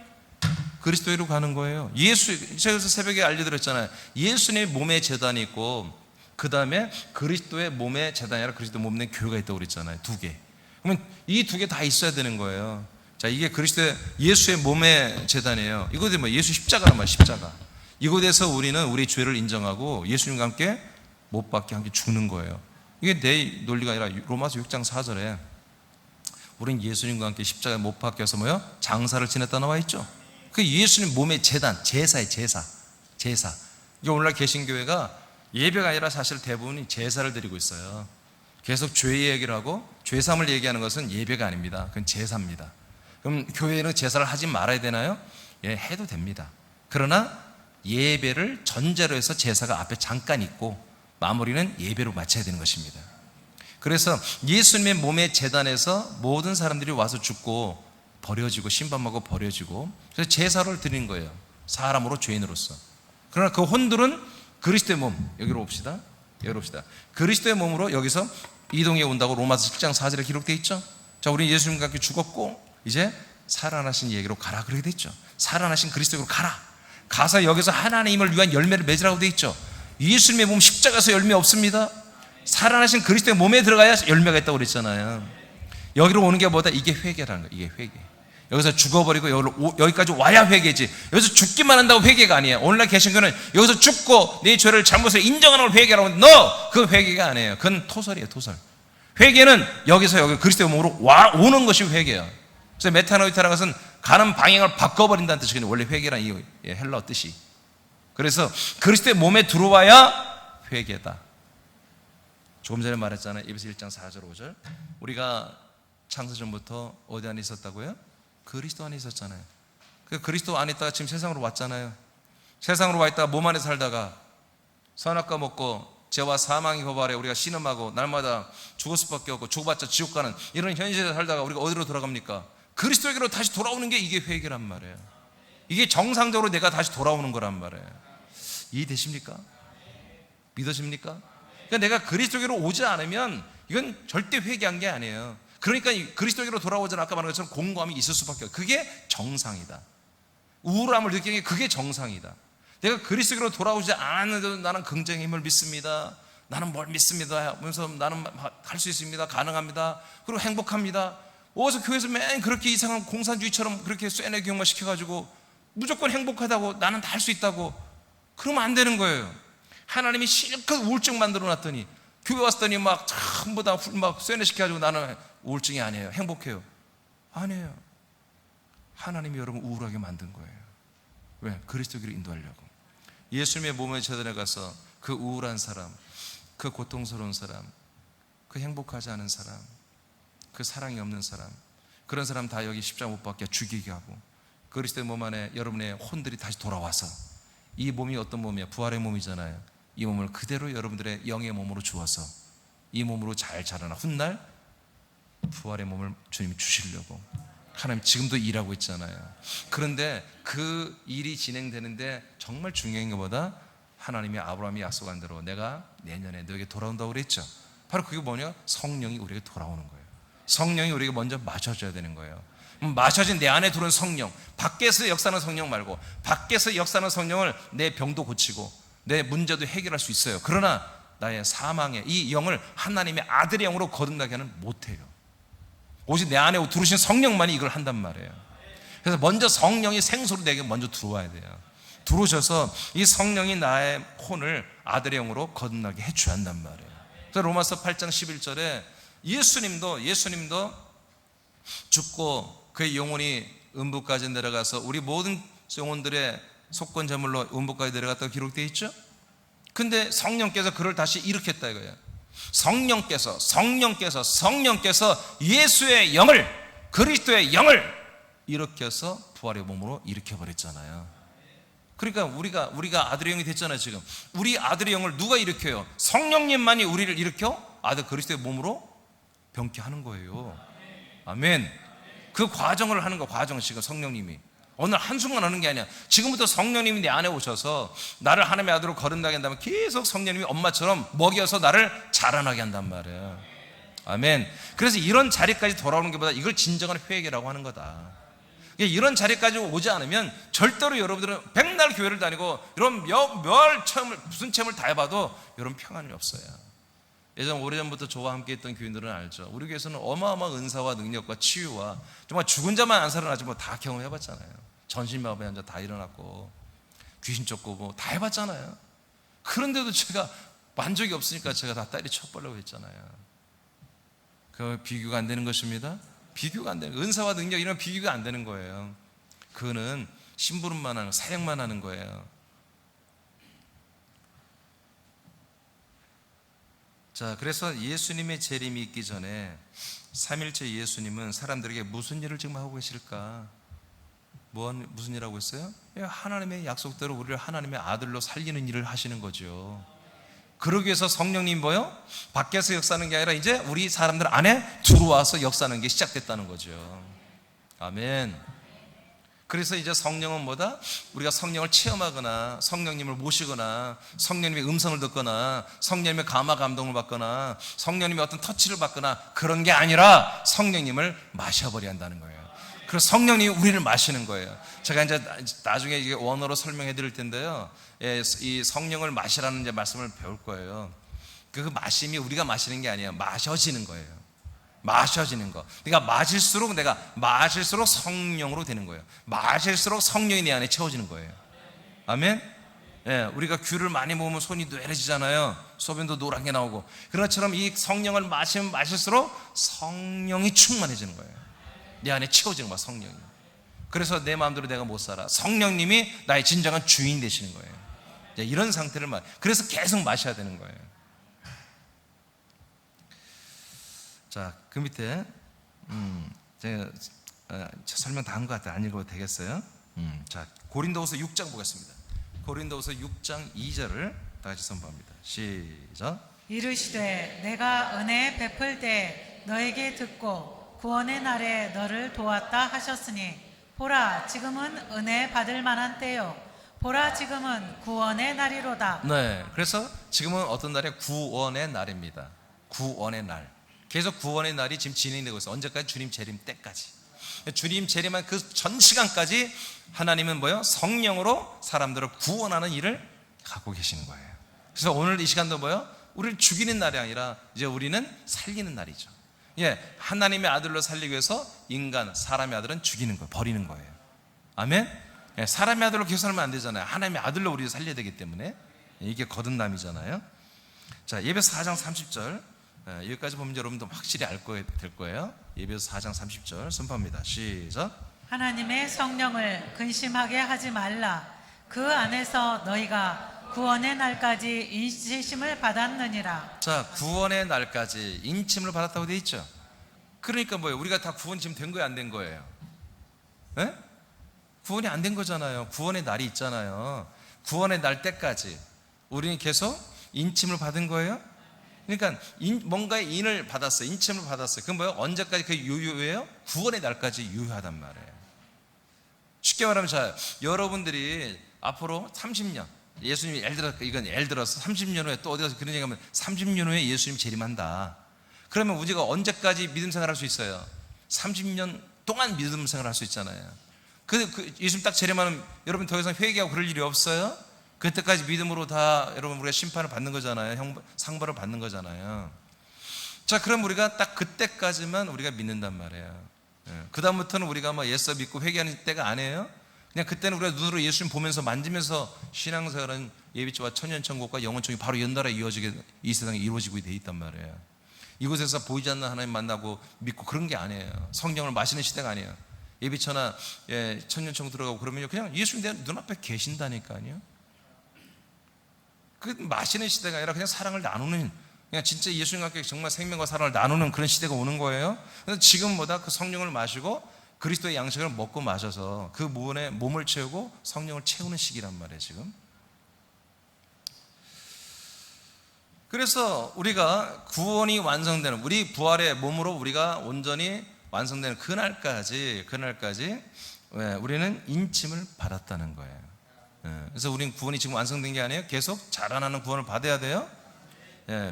그리스도로 가는 거예요. 제가 그래서 새벽에 알려드렸잖아요. 예수님의 몸에 제단이 있고, 그 다음에 그리스도의 몸에 제단이 아니라 그리스도 몸 내 교회가 있다고 그랬잖아요. 2개. 그러면 이 2개 다 있어야 되는 거예요. 자, 이게 그리스도의 예수의 몸의 제단이에요. 이곳에 예수 십자가란 말이에요. 십자가. 이곳에서 우리는 우리 죄를 인정하고 예수님과 함께 못 박혀 함께 죽는 거예요. 이게 내 논리가 아니라 로마서 6장 4절에 우린 예수님과 함께 십자가에 못 박혀서 장사를 지냈다 나와 있죠. 그 예수님 몸의 제단, 제사의 제사. 이게 오늘날 개신교회가 예배가 아니라 사실 대부분이 제사를 드리고 있어요. 계속 죄 얘기를 하고 죄삼을 얘기하는 것은 예배가 아닙니다. 그건 제사입니다. 그럼 교회는 제사를 하지 말아야 되나요? 해도 됩니다. 그러나 예배를 전제로 해서 제사가 앞에 잠깐 있고 마무리는 예배로 마쳐야 되는 것입니다. 그래서 예수님의 몸의 제단에서 모든 사람들이 와서 죽고 버려지고 신방하고 버려지고, 그래서 제사를 드리는 거예요. 사람으로 죄인으로서. 그러나 그 혼들은 그리스도의 몸, 여기로 옵시다. 그리스도의 몸으로 여기서 이동해 온다고 로마서 10장 4절에 기록되어 있죠. 자, 우리 예수님과 함께 죽었고 이제 살아나신 얘기로 가라 그렇게 돼 있죠. 살아나신 그리스도로 가라. 가서 여기서 하나님을 위한 열매를 맺으라고 돼 있죠. 예수님의 몸 십자가에서 열매 없습니다. 살아나신 그리스도의 몸에 들어가야 열매가 있다고 그랬잖아요. 여기로 오는 게 뭐다? 이게 회개라는 거예요. 이게 회개. 여기서 죽어버리고 여기까지 와야 회개지. 여기서 죽기만 한다고 회개가 아니에요. 오늘날 개신교는 여기서 죽고 내 죄를 잘못을 인정하는 걸 회개라고 하는데 그 회개가 아니에요. 그건 토설이에요. 토설. 회개는 여기서 여기 그리스도의 몸으로 오는 것이 회개예요. 그래서 메타노이타라는 것은 가는 방향을 바꿔버린다는 뜻이거든요. 원래 회개란 이 헬라어 뜻이. 그래서 그리스도의 몸에 들어와야 회개다. 조금 전에 말했잖아요. 에베소 1장 4절 5절. 우리가 창세전부터 어디 안에 있었다고요? 그리스도 안에 있었잖아요. 그 그리스도 안에 있다가 지금 세상으로 왔잖아요. 세상으로 와 있다가 몸 안에 살다가 선악과 먹고 죄와 사망의 법 아래 우리가 신음하고 날마다 죽을 수밖에 없고 죽어봤자 지옥 가는 이런 현실에 살다가 우리가 어디로 돌아갑니까? 그리스도에게로 다시 돌아오는 게 이게 회개란 말이에요. 이게 정상적으로 내가 다시 돌아오는 거란 말이에요. 이해되십니까? 믿어집니까? 그러니까 내가 그리스도에게로 오지 않으면 이건 절대 회개한 게 아니에요. 그러니까 그리스도에게로 돌아오자는 아까 말한 것처럼 공고함이 있을 수밖에 없어요. 그게 정상이다. 우울함을 느끼는 게 그게 정상이다. 내가 그리스도로 돌아오지 않았는데도 나는 긍정의 힘을 믿습니다. 나는 뭘 믿습니다 하면서 나는 할 수 있습니다. 가능합니다. 그리고 행복합니다. 어디서 교회에서 맨 그렇게 이상한 공산주의처럼 그렇게 쇠뇌 교육만 시켜가지고 무조건 행복하다고 나는 다 할 수 있다고 그러면 안 되는 거예요. 하나님이 실컷 우울증 만들어 놨더니 교회 왔더니 막 전부 다 막 쇠뇌시켜가지고 나는 우울증이 아니에요. 행복해요. 아니에요. 하나님이 여러분 우울하게 만든 거예요. 왜? 그리스도기로 인도하려고. 예수님의 몸에 제대로 가서 그 우울한 사람, 그 고통스러운 사람, 그 행복하지 않은 사람, 그 사랑이 없는 사람, 그런 사람 다 여기 십자가 못 박혀 죽이게 하고 그리스도의 몸 안에 여러분의 혼들이 다시 돌아와서 이 몸이 어떤 몸이야? 부활의 몸이잖아요. 이 몸을 그대로 여러분들의 영의 몸으로 주어서 이 몸으로 잘 자라나 훗날 부활의 몸을 주님이 주시려고 하나님 지금도 일하고 있잖아요. 그런데 그 일이 진행되는데 정말 중요한 것보다 하나님이 아브라함이 약속한 대로 내가 내년에 너에게 돌아온다고 그랬죠. 바로 그게 뭐냐? 성령이 우리에게 돌아오는 거예요. 성령이 우리에게 먼저 마셔줘야 되는 거예요. 마셔진 내 안에 들어온 성령, 밖에서 역사하는 성령 말고 밖에서 역사하는 성령을 내 병도 고치고 내 문제도 해결할 수 있어요. 그러나 나의 사망의 이 영을 하나님의 아들의 영으로 거듭나게 하는 못해요. 오직 내 안에 들어오신 성령만이 이걸 한단 말이에요. 그래서 먼저 성령이 생수로 내게 먼저 들어와야 돼요. 들어오셔서 이 성령이 나의 혼을 아들의 영으로 거듭나게 해줘야 한단 말이에요. 그래서 로마서 8장 11절에 예수님도 죽고 그의 영혼이 음부까지 내려가서 우리 모든 영혼들의 속건 제물로 음부까지 내려갔다고 기록되어 있죠. 근데 성령께서 그를 다시 일으켰다 이거예요. 성령께서 예수의 영을, 그리스도의 영을 일으켜서 부활의 몸으로 일으켜버렸잖아요. 그러니까 우리가 아들의 영이 됐잖아요. 지금 우리 아들의 영을 누가 일으켜요? 성령님만이 우리를 일으켜 아들 그리스도의 몸으로 병케 하는 거예요. 아멘. 그 과정을 하는 거, 과정을 지금 성령님이 오늘 한순간 하는 게 아니야. 지금부터 성령님이 내 안에 오셔서 나를 하나님의 아들로 거듭나게 한다면 계속 성령님이 엄마처럼 먹여서 나를 자라나게 한단 말이에요. 아멘. 그래서 이런 자리까지 돌아오는 것보다 이걸 진정한 회개라고 하는 거다. 이런 자리까지 오지 않으면 절대로 여러분들은 백날 교회를 다니고 이런 무슨 체험을 다 해봐도 이런 평안이 없어요. 예전 오래전부터 저와 함께 했던 교인들은 알죠. 우리 교회에서는 어마어마한 은사와 능력과 치유와 정말 죽은 자만 안 살아나지 뭐 다 경험해봤잖아요. 전신마비에 앉아 다 일어났고 귀신 쫓고 다 해봤잖아요. 그런데도 제가 만족이 없으니까 제가 다 때리 쳐버리려고 했잖아요. 그 비교가 안 되는 것입니다. 비교가 안 되는, 은사와 능력 이런 비교가 안 되는 거예요. 그거는 심부름만 하는, 사역만 하는 거예요. 자, 그래서 예수님의 재림이 있기 전에 삼일째 예수님은 사람들에게 무슨 일을 지금 하고 계실까? 무슨 일 하고 있어요? 하나님의 약속대로 우리를 하나님의 아들로 살리는 일을 하시는 거죠. 그러기 위해서 성령님 뭐요? 밖에서 역사하는 게 아니라 이제 우리 사람들 안에 들어와서 역사하는 게 시작됐다는 거죠. 아멘. 그래서 이제 성령은 뭐다? 우리가 성령을 체험하거나 성령님을 모시거나 성령님의 음성을 듣거나 성령님의 감화 감동을 받거나 성령님의 어떤 터치를 받거나 그런 게 아니라 성령님을 마셔버려야 한다는 거예요. 그래서 성령님이 우리를 마시는 거예요. 제가 이제 나중에 이게 원어로 설명해 드릴 텐데요. 이 성령을 마시라는 이제 말씀을 배울 거예요. 그 마심이 우리가 마시는 게 아니에요. 마셔지는 거예요. 마셔지는 거. 내가 마실수록 성령으로 되는 거예요. 마실수록 성령이 내 안에 채워지는 거예요. 아멘? 예, 우리가 귤을 많이 먹으면 손이 뇌해지잖아요. 소변도 노란 게 나오고. 그런 것처럼 이 성령을 마시면 마실수록 성령이 충만해지는 거예요. 내 안에 채워지는 거야, 성령이. 그래서 내 마음대로 내가 못 살아. 성령님이 나의 진정한 주인 되시는 거예요. 이런 상태를 그래서 계속 마셔야 되는 거예요. 자, 그 밑에 제가 설명 다 한 것 같아요. 안 읽어도 되겠어요? 자, 고린도후서 6장 보겠습니다. 고린도후서 6장 2절을 다 같이 선포합니다. 시작. 이르시되 내가 은혜 베풀 때 너에게 듣고 구원의 날에 너를 도왔다 하셨으니 보라 지금은 은혜 받을 만한 때요 보라 지금은 구원의 날이로다. 네, 그래서 지금은 어떤 날이에요? 구원의 날입니다. 구원의 날. 계속 구원의 날이 지금 진행되고 있어요. 언제까지? 주님 재림 때까지. 주님 재림한 그 전 시간까지 하나님은 뭐예요? 성령으로 사람들을 구원하는 일을 갖고 계시는 거예요. 그래서 오늘 이 시간도 뭐예요? 우리를 죽이는 날이 아니라 이제 우리는 살리는 날이죠. 예, 하나님의 아들로 살리기 위해서 사람의 아들은 죽이는 거예요. 버리는 거예요. 아멘? 예, 사람의 아들로 계속 살면 안 되잖아요. 하나님의 아들로 우리를 살려야 되기 때문에 이게 거듭남이잖아요. 자, 예배서 4장 30절 여기까지 보면 여러분도 확실히 될 거예요. 예배서 4장 30절 선포합니다. 시작. 하나님의 성령을 근심하게 하지 말라. 그 안에서 너희가 구원의 날까지 인치심을 받았느니라. 자, 구원의 날까지 인침을 받았다고 되어 있죠. 그러니까 뭐예요? 우리가 다 구원이 지금 된 거예요, 안 된 거예요? 네? 구원이 안 된 거잖아요. 구원의 날이 있잖아요. 구원의 날 때까지 우리는 계속 인침을 받은 거예요. 그러니까 뭔가의 인을 받았어요. 인침을 받았어요. 그건 뭐예요? 언제까지 그 유효해요? 구원의 날까지 유효하단 말이에요. 쉽게 말하면 여러분들이 앞으로 30년 예수님이 예를 들어서 30년 후에 또 어디 가서 그런 얘기하면 30년 후에 예수님 재림한다. 그러면 우리가 언제까지 믿음 생활할 수 있어요? 30년 동안 믿음 생활할 수 있잖아요. 그 예수님 딱 재림하면 여러분 더 이상 회개하고 그럴 일이 없어요? 그때까지 믿음으로 다 여러분 우리가 심판을 받는 거잖아요. 상벌을 받는 거잖아요. 자, 그럼 우리가 딱 그때까지만 우리가 믿는단 말이에요. 그 다음부터는 우리가 막 예수 믿고 회개하는 때가 아니에요. 그냥 그때는 우리가 눈으로 예수님 보면서 만지면서 신앙생활은 예비죄와 천년천국과 영원천국이 바로 연달아 이어지게 이 세상에 이루어지고 돼 있단 말이에요. 이곳에서 보이지 않는 하나님 만나고 믿고 그런 게 아니에요. 성령을 마시는 시대가 아니에요. 예비처나 천년천국 들어가고 그러면요 그냥 예수님 내 눈앞에 계신다니까요. 그 마시는 시대가 아니라 그냥 사랑을 나누는, 그냥 진짜 예수님과 함께 정말 생명과 사랑을 나누는 그런 시대가 오는 거예요. 그래서 지금보다 그 성령을 마시고 그리스도의 양식을 먹고 마셔서 그 몸을 채우고 성령을 채우는 시기란 말이에요 지금. 그래서 우리가 구원이 완성되는, 우리 부활의 몸으로 우리가 온전히 완성되는 그날까지 우리는 인침을 받았다는 거예요. 그래서 우리는 구원이 지금 완성된 게 아니에요. 계속 자라나는 구원을 받아야 돼요.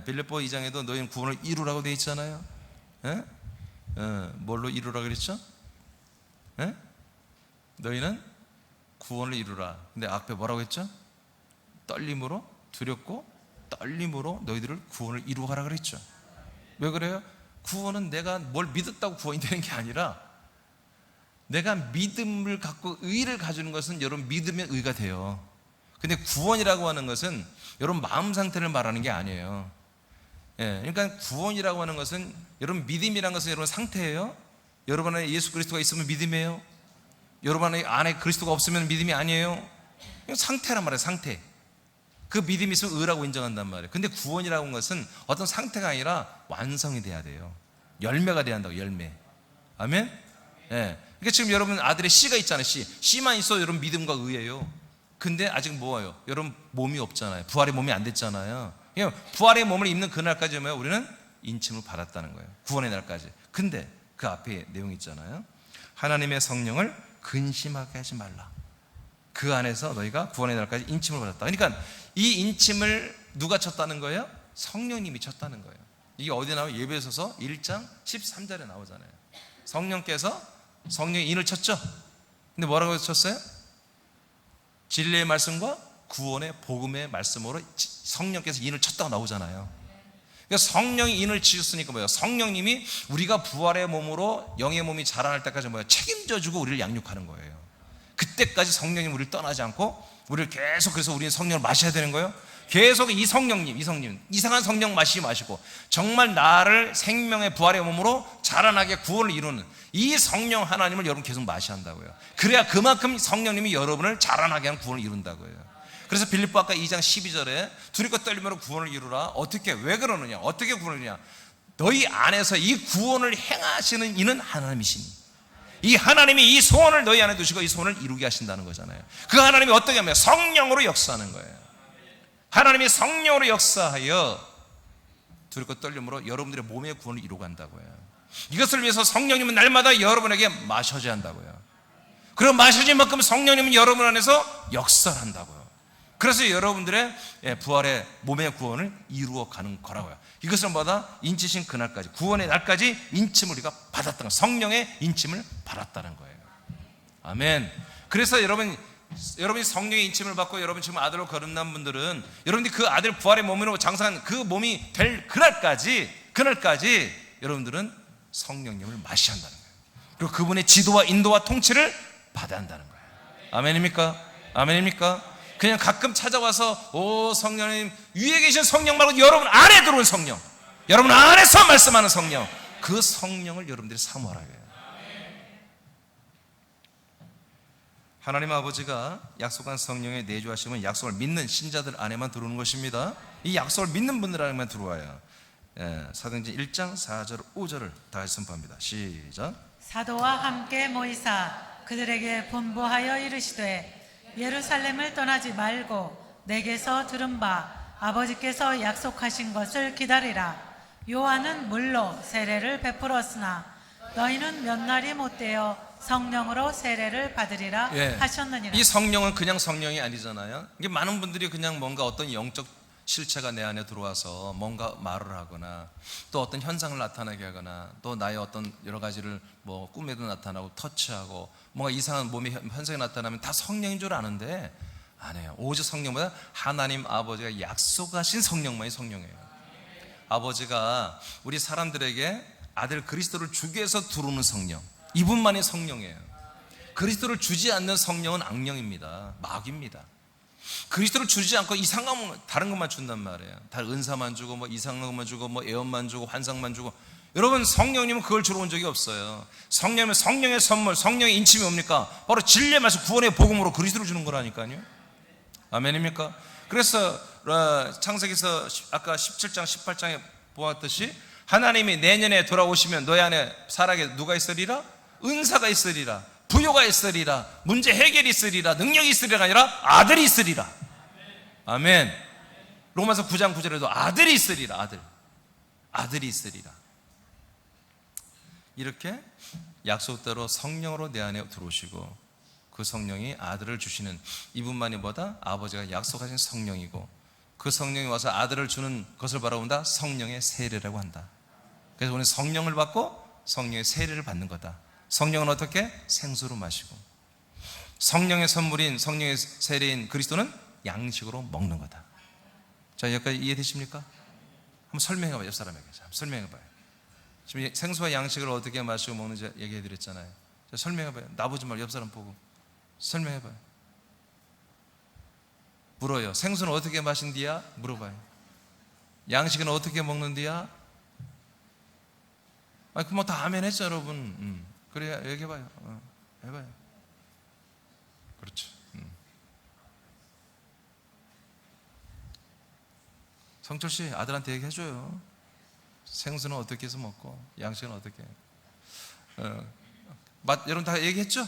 빌립보 2장에도 너희는 구원을 이루라고 되어 있잖아요. 뭘로 이루라 그랬죠? 너희는 구원을 이루라. 근데 앞에 뭐라고 했죠? 떨림으로, 두렵고 떨림으로 너희들을 구원을 이루어가라 그랬죠. 왜 그래요? 구원은 내가 뭘 믿었다고 구원이 되는 게 아니라 내가 믿음을 갖고 의를 가지는 것은 여러분 믿으면 의가 돼요. 근데 구원이라고 하는 것은 여러분 마음 상태를 말하는 게 아니에요. 그러니까 구원이라고 하는 것은 여러분 믿음이라는 것은 여러분 상태예요. 여러분 안에 예수 그리스도가 있으면 믿음이에요. 여러분 안에 그리스도가 없으면 믿음이 아니에요. 상태란 말이에요. 상태. 그 믿음이 있으면 의라고 인정한단 말이에요. 근데 구원이라고 하는 것은 어떤 상태가 아니라 완성이 돼야 돼요. 열매가 돼야 한다고. 열매. 아멘? 그러니까 지금 여러분 아들의 씨가 있잖아요. 씨만 있어도 여러분 믿음과 의예요. 근데 아직 뭐예요? 여러분 몸이 없잖아요. 부활의 몸이 안 됐잖아요. 부활의 몸을 입는 그날까지 우리는 인침을 받았다는 거예요. 구원의 날까지. 근데 그 앞에 내용이 있잖아요. 하나님의 성령을 근심하게 하지 말라. 그 안에서 너희가 구원의 날까지 인침을 받았다. 그러니까 이 인침을 누가 쳤다는 거예요? 성령님이 쳤다는 거예요. 이게 어디 나와요? 예배소서 1장 13절에 나오잖아요. 성령께서 성령의 인을 쳤죠. 근데 뭐라고 쳤어요? 진리의 말씀과 구원의 복음의 말씀으로 성령께서 인을 쳤다고 나오잖아요. 그러니까 성령이 인을 치셨으니까 뭐예요? 성령님이 우리가 부활의 몸으로 영의 몸이 자라날 때까지 뭐예요? 책임져주고 우리를 양육하는 거예요. 그때까지 성령님 우리를 떠나지 않고 우리를 계속, 그래서 우리는 성령을 마셔야 되는 거예요. 계속 이 성령님 이상한 성령 마시지 마시고 정말 나를 생명의 부활의 몸으로 자라나게 구원을 이루는 이 성령 하나님을 여러분 계속 마셔야 한다고요. 그래야 그만큼 성령님이 여러분을 자라나게 하는 구원을 이룬다고요. 그래서 빌립보 아까 2장 12절에 두렵고 떨림으로 구원을 이루라. 어떻게, 왜 그러느냐, 어떻게 구원을 이루냐? 너희 안에서 이 구원을 행하시는 이는 하나님이시니, 이 하나님이 이 소원을 너희 안에 두시고 이 소원을 이루게 하신다는 거잖아요. 그 하나님이 어떻게 하면 성령으로 역사하는 거예요. 하나님이 성령으로 역사하여 두렵고 떨림으로 여러분들의 몸의 구원을 이루고 간다고요. 이것을 위해서 성령님은 날마다 여러분에게 마셔져야 한다고요. 그리고 마셔진 만큼 성령님은 여러분 안에서 역사를 한다고요. 그래서 여러분들의 부활의 몸의 구원을 이루어 가는 거라고요. 이것은 뭐다? 인치신 그날까지, 구원의 날까지 인침을 우리가 받았다는 거예요. 성령의 인침을 받았다는 거예요. 아멘. 그래서 여러분이 성령의 인침을 받고 여러분 지금 아들로 거듭난 분들은 여러분들이 그 아들 부활의 몸으로 장사한 그 몸이 될 그날까지 여러분들은 성령님을 마셔야 한다는 거예요. 그리고 그분의 지도와 인도와 통치를 받아야 한다는 거예요. 아멘입니까? 아멘입니까? 그냥 가끔 찾아와서 오 성령님, 위에 계신 성령 말고 여러분 안에 들어온 성령, 여러분 안에서 말씀하는 성령, 그 성령을 여러분들이 사모하라 해요. 하나님 아버지가 약속한 성령의 내주하심은 약속을 믿는 신자들 안에만 들어오는 것입니다. 이 약속을 믿는 분들 안에만 들어와요. 사도행전 1장 4절 5절을 다시 선포합니다. 시작. 사도와 함께 모이사 그들에게 분부하여 이르시되 예루살렘을 떠나지 말고 내게서 들은 바 아버지께서 약속하신 것을 기다리라. 요한은 물로 세례를 베풀었으나 너희는 몇 날이 못되어 성령으로 세례를 받으리라 하셨느니라. 이 성령은 그냥 성령이 아니잖아요. 이게 많은 분들이 그냥 뭔가 어떤 영적 실체가 내 안에 들어와서 뭔가 말을 하거나 또 어떤 현상을 나타나게 하거나 또 나의 어떤 여러 가지를 뭐 꿈에도 나타나고 터치하고 뭔가 이상한 몸의 현상이 나타나면 다 성령인 줄 아는데 아니에요. 오직 성령보다 하나님 아버지가 약속하신 성령만이 성령이에요. 아버지가 우리 사람들에게 아들 그리스도를 주기 위해서 들어오는 성령, 이분만이 성령이에요. 그리스도를 주지 않는 성령은 악령입니다. 마귀입니다. 그리스도를 주지 않고 이상한 다른 것만 준단 말이에요. 다 은사만 주고 뭐 이상한 것만 주고 뭐 예언만 주고 환상만 주고. 여러분 성령님은 그걸 주러 온 적이 없어요. 성령은 성령의 선물, 성령의 인침이 뭡니까? 바로 진리의 말씀, 구원의 복음으로 그리스도를 주는 거라니까요. 아멘입니까? 그래서 창세기서 아까 17장 18장에 보았듯이 하나님이 내년에 돌아오시면 너희 안에 살아게 누가 있으리라? 은사가 있으리라, 부요가 있으리라, 문제 해결이 있으리라, 능력이 있으리라가 아니라 아들이 있으리라. 아멘. 로마서 9장 9절에도 아들이 있으리라. 아들이 있으리라. 이렇게 약속대로 성령으로 내 안에 들어오시고 그 성령이 아들을 주시는 이분만이 뭐다? 아버지가 약속하신 성령이고 그 성령이 와서 아들을 주는 것을 바라본다. 성령의 세례라고 한다. 그래서 우리는 성령을 받고 성령의 세례를 받는 거다. 성령은 어떻게? 생수로 마시고 성령의 선물인 성령의 세례인 그리스도는 양식으로 먹는 거다. 자, 여기까지 이해되십니까? 한번 설명해봐요. 옆 사람에게 한번 설명해봐요. 지금 생수와 양식을 어떻게 마시고 먹는지 얘기해드렸잖아요. 자, 설명해봐요. 나보지 말고 옆 사람 보고 설명해봐요. 물어요. 생수는 어떻게 마신디야? 물어봐요. 양식은 어떻게 먹는디야? 아니, 그뭐 다 아멘 했죠, 여러분. 그래야 얘기해봐요. 해봐요. 그렇죠. 성철씨, 아들한테 얘기해줘요. 생수는 어떻게 해서 먹고, 양식은 어떻게. 여러분 다 얘기했죠?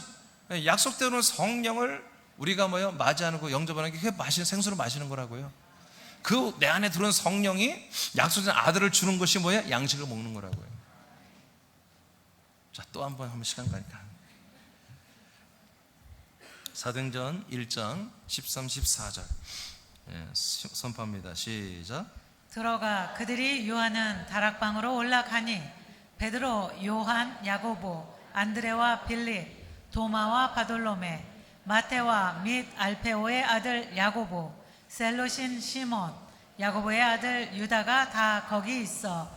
약속대로는 성령을 우리가 맞이하는 거, 영접하는 게 그게 생수를 마시는 거라고요. 그 내 안에 들어온 성령이 약속된 아들을 주는 것이 뭐야? 양식을 먹는 거라고요. 자, 또 한 번 시간 가니까. 사도행전 1장 13, 14절 선포합니다. 시작. 들어가 그들이 유하는 다락방으로 올라가니 베드로, 요한, 야고보, 안드레와 빌립, 도마와 바돌로메, 마테와 및 알페오의 아들 야고보, 셀로신 시몬, 야고보의 아들 유다가 다 거기 있어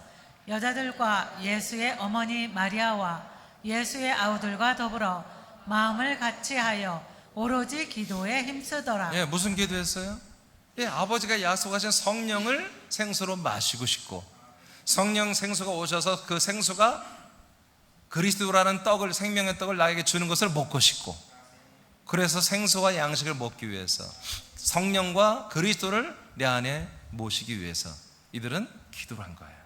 여자들과 예수의 어머니 마리아와 예수의 아우들과 더불어 마음을 같이하여 오로지 기도에 힘쓰더라. 예, 무슨 기도했어요? 예, 아버지가 약속하신 성령을 생수로 마시고 싶고, 성령 생수가 오셔서 그 생수가 그리스도라는 떡을, 생명의 떡을 나에게 주는 것을 먹고 싶고, 그래서 생수와 양식을 먹기 위해서, 성령과 그리스도를 내 안에 모시기 위해서 이들은 기도를 한 거예요.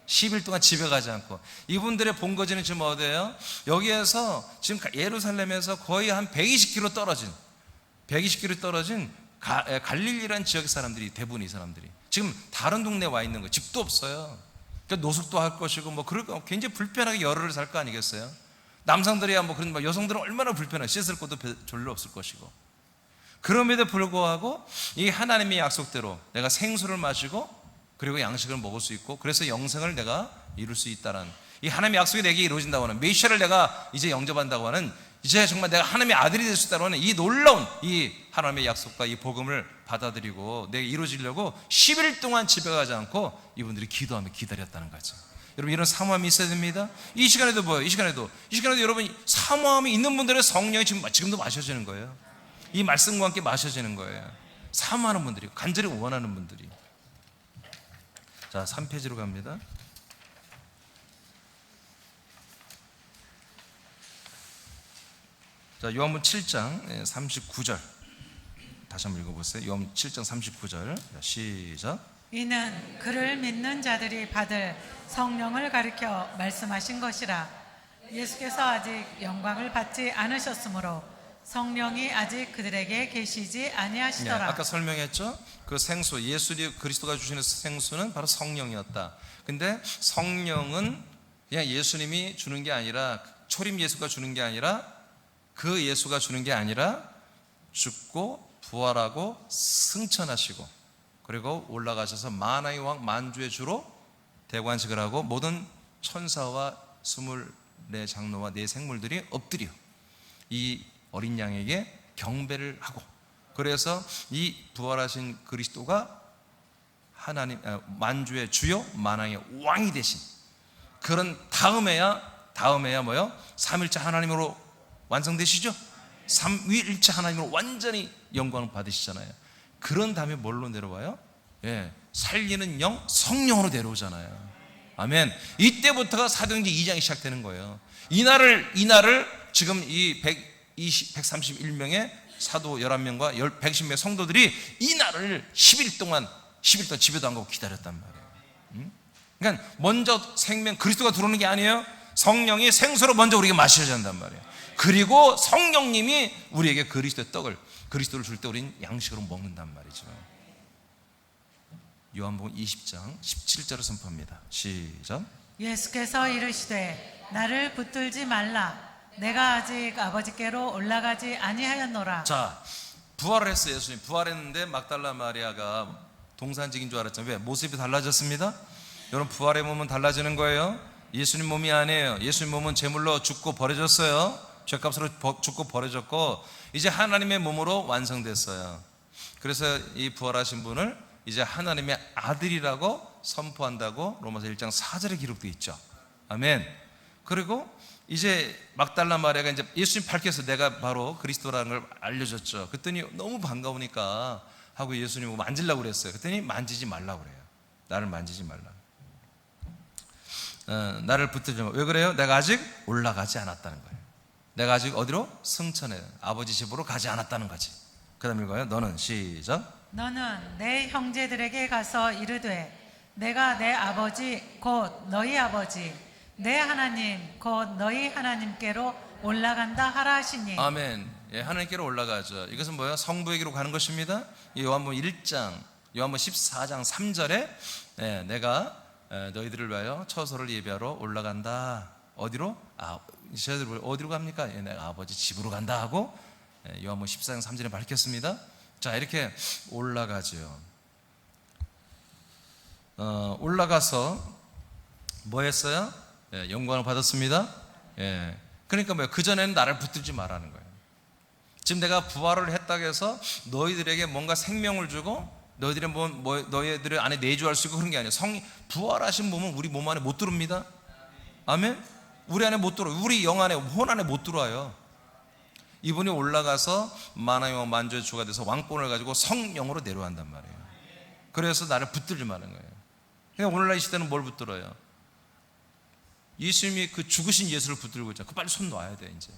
10일 동안 집에 가지 않고. 이분들의 본거지는 지금 어디예요? 여기에서 지금 예루살렘에서 거의 한 120km 떨어진 갈릴리라는 지역 사람들이, 대부분 이 사람들이 지금 다른 동네에 와 있는 거예요. 집도 없어요. 그러니까 노숙도 할 것이고 뭐 그럴 거, 굉장히 불편하게 열흘을 살 거 아니겠어요? 남성들이야 뭐 그런, 여성들은 얼마나 불편해. 씻을 것도 별로 없을 것이고. 그럼에도 불구하고 이 하나님의 약속대로 내가 생수를 마시고 그리고 양식을 먹을 수 있고, 그래서 영생을 내가 이룰 수 있다는, 이 하나님의 약속이 내게 이루어진다고 하는, 메시아를 내가 이제 영접한다고 하는, 이제 정말 내가 하나님의 아들이 될 수 있다고 하는 이 놀라운 이 하나님의 약속과 이 복음을 받아들이고 내가 이루어지려고 10일 동안 집에 가지 않고 이분들이 기도하며 기다렸다는 거죠. 여러분, 이런 사모함이 있어야 됩니다. 이 시간에도 뭐예요? 이 시간에도 여러분 사모함이 있는 분들의 성령이 지금도 마셔지는 거예요. 이 말씀과 함께 마셔지는 거예요. 사모하는 분들이, 간절히 원하는 분들이. 자, 3페이지로 갑니다. 자, 요한복음 7장 39절 다시 한번 읽어보세요. 요한복음 7장 39절 시작. 이는 그를 믿는 자들이 받을 성령을 가리켜 말씀하신 것이라. 예수께서 아직 영광을 받지 않으셨으므로 성령이 아직 그들에게 계시지 아니하시더라. 네, 아까 설명했죠. 그 생수, 예수 그리스도가 주시는 생수는 바로 성령이었다. 근데 성령은 그냥 예수님이 주는 게 아니라, 초림 예수가 주는 게 아니라, 그 예수가 주는 게 아니라 죽고 부활하고 승천하시고 그리고 올라가셔서 만왕의 왕 만주의 주로 대관식을 하고 모든 천사와 24장로와 네 생물들이 엎드려 이 어린 양에게 경배를 하고, 그래서 이 부활하신 그리스도가 하나님 만주의 주요 만왕의 왕이 되신 그런 다음에야 뭐요? 삼일째 하나님으로 완성되시죠? 삼위일체 하나님으로 완전히 영광을 받으시잖아요. 그런 다음에 뭘로 내려와요? 예, 살리는 영, 성령으로 내려오잖아요. 아멘. 이때부터가 사도행전 2장이 시작되는 거예요. 이날을 지금 이 131명의 사도 11명과 110명의 성도들이 이날을 10일 동안 집에도 안 가고 기다렸단 말이에요. 그러니까 먼저 생명 그리스도가 들어오는 게 아니에요. 성령이 생수로 먼저 우리에게 마셔야 한단 말이에요. 그리고 성령님이 우리에게 그리스도의 떡을, 그리스도를 줄 때 우리는 양식으로 먹는단 말이죠. 요한복음 20장 17절을 선포합니다. 시작. 예수께서 이르시되 나를 붙들지 말라. 내가 아직 아버지께로 올라가지 아니하였노라. 자, 부활을 했어요. 예수님 부활했는데 막달라 마리아가 동산직인 줄 알았잖아요. 왜? 모습이 달라졌습니다. 여러분, 부활의 몸은 달라지는 거예요. 예수님 몸이 아니에요. 예수님 몸은 제물로 죽고 버려졌어요. 죄값으로 죽고 버려졌고 이제 하나님의 몸으로 완성됐어요. 그래서 이 부활하신 분을 이제 하나님의 아들이라고 선포한다고 로마서 1장 4절에 기록되어 있죠. 아멘. 그리고 이제 막달라 마리아가 이제 예수님 밝혀서 내가 바로 그리스도라는 걸 알려줬죠. 그랬더니 너무 반가우니까 하고 예수님 만지려고 그랬어요. 그랬더니 만지지 말라고 그래요. 나를 만지지 말라. 나를 붙들지 마. 왜 그래요? 내가 아직 올라가지 않았다는 거예요. 내가 아직 어디로? 승천해, 아버지 집으로 가지 않았다는 거지. 그 다음 읽어요. 너는 시작. 너는 내 형제들에게 가서 이르되 내가 내 아버지 곧 너희 아버지 내 하나님 곧 너희 하나님께로 올라간다 하라 하시니. 아멘. 예, 하나님께로 올라가죠. 이것은 뭐예요? 성부에게로 가는 것입니다. 요한복음 1장, 요한복음 14장 3절에 내가 너희들을 위하여 처소를 예비하러 올라간다. 어디로? 어디로 갑니까? 내가 아버지 집으로 간다 하고 요한복음 14장 3절에 밝혔습니다. 자, 이렇게 올라가죠. 올라가서 뭐 했어요? 영광을 받았습니다. 그러니까 뭐예요? 그전에는 나를 붙들지 말라는 거예요. 지금 내가 부활을 했다고 해서 너희들에게 뭔가 생명을 주고 너희들의 너희들의 안에 내주할 수 있고 그런 게 아니에요. 부활하신 몸은 우리 몸 안에 못 들어옵니다. 아멘? 우리 안에 못 들어와요. 우리 영 안에, 혼 안에 못 들어와요. 이분이 올라가서 만왕의 만주의 주가 돼서 왕권을 가지고 성령으로 내려간단 말이에요. 그래서 나를 붙들지 마는 거예요. 그러니까 오늘날 이 시대는 뭘 붙들어요? 예수님이 그 죽으신 예수를 붙들고 있잖아요. 그 빨리 손 놔야 돼. 이제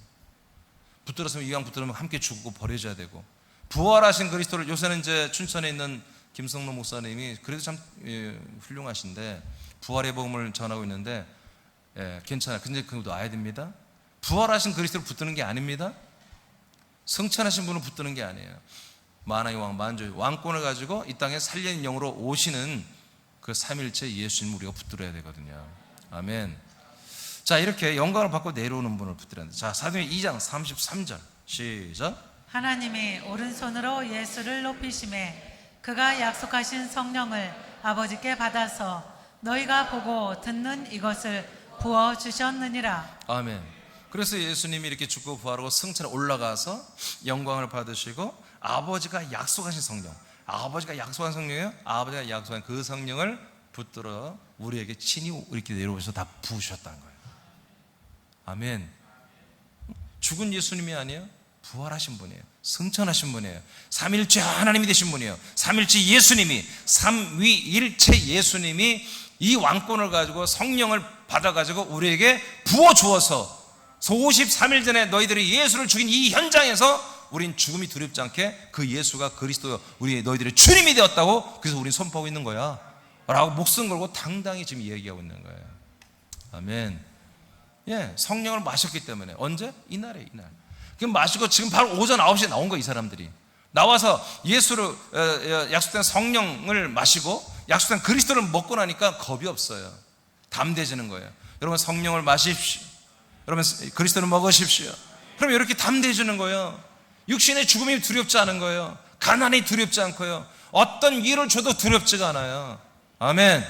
붙들었으면 이왕 붙들면 함께 죽고 버려져야 되고, 부활하신 그리스도를, 요새는 이제 춘천에 있는 김성로 목사님이 그래도 참 훌륭하신데 부활의 복음을 전하고 있는데 괜찮아요. 근데 그거 놔야 됩니다. 부활하신 그리스도를 붙드는 게 아닙니다. 승천하신 분을 붙드는 게 아니에요. 만왕의 왕, 만주의 왕권을 가지고 이 땅에 살리는 영으로 오시는 그 삼일체 예수님 우리가 붙들어야 되거든요. 아멘. 자, 이렇게 영광을 받고 내려오는 분을 붙들어야 됩니다. 자, 사도행전 2장 33절 시작. 하나님이 오른손으로 예수를 높이심에 그가 약속하신 성령을 아버지께 받아서 너희가 보고 듣는 이것을 부어주셨느니라. 아멘. 그래서 예수님이 이렇게 죽고 부활하고 승천에 올라가서 영광을 받으시고 아버지가 약속하신 성령, 아버지가 약속한 성령이에요. 아버지가 약속한 그 성령을 붙들어 우리에게 친히 이렇게 내려오셔서 다 부으셨다는 거예요. 아멘. 죽은 예수님이 아니에요. 부활하신 분이에요. 승천하신 분이에요. 삼일체 하나님이 되신 분이에요. 삼일체 예수님이, 삼위일체 예수님이 이 왕권을 가지고 성령을 받아가지고 우리에게 부어주어서 53일 전에 너희들이 예수를 죽인 이 현장에서 우린 죽음이 두렵지 않게 그 예수가 그리스도 너희들의 주님이 되었다고, 그래서 우린 선포하고 있는 거야 라고 목숨 걸고 당당히 지금 얘기하고 있는 거예요. 아멘. 성령을 마셨기 때문에. 언제? 이날에, 이날. 그럼 마시고 지금 바로 오전 9시에 나온 거예요. 이 사람들이 나와서 예수를 약속된 성령을 마시고 약속된 그리스도를 먹고 나니까 겁이 없어요. 담대해지는 거예요. 여러분, 성령을 마십시오. 여러분, 그리스도를 먹으십시오. 그럼 이렇게 담대해지는 거예요. 육신의 죽음이 두렵지 않은 거예요. 가난이 두렵지 않고요. 어떤 일을 줘도 두렵지가 않아요. 아멘.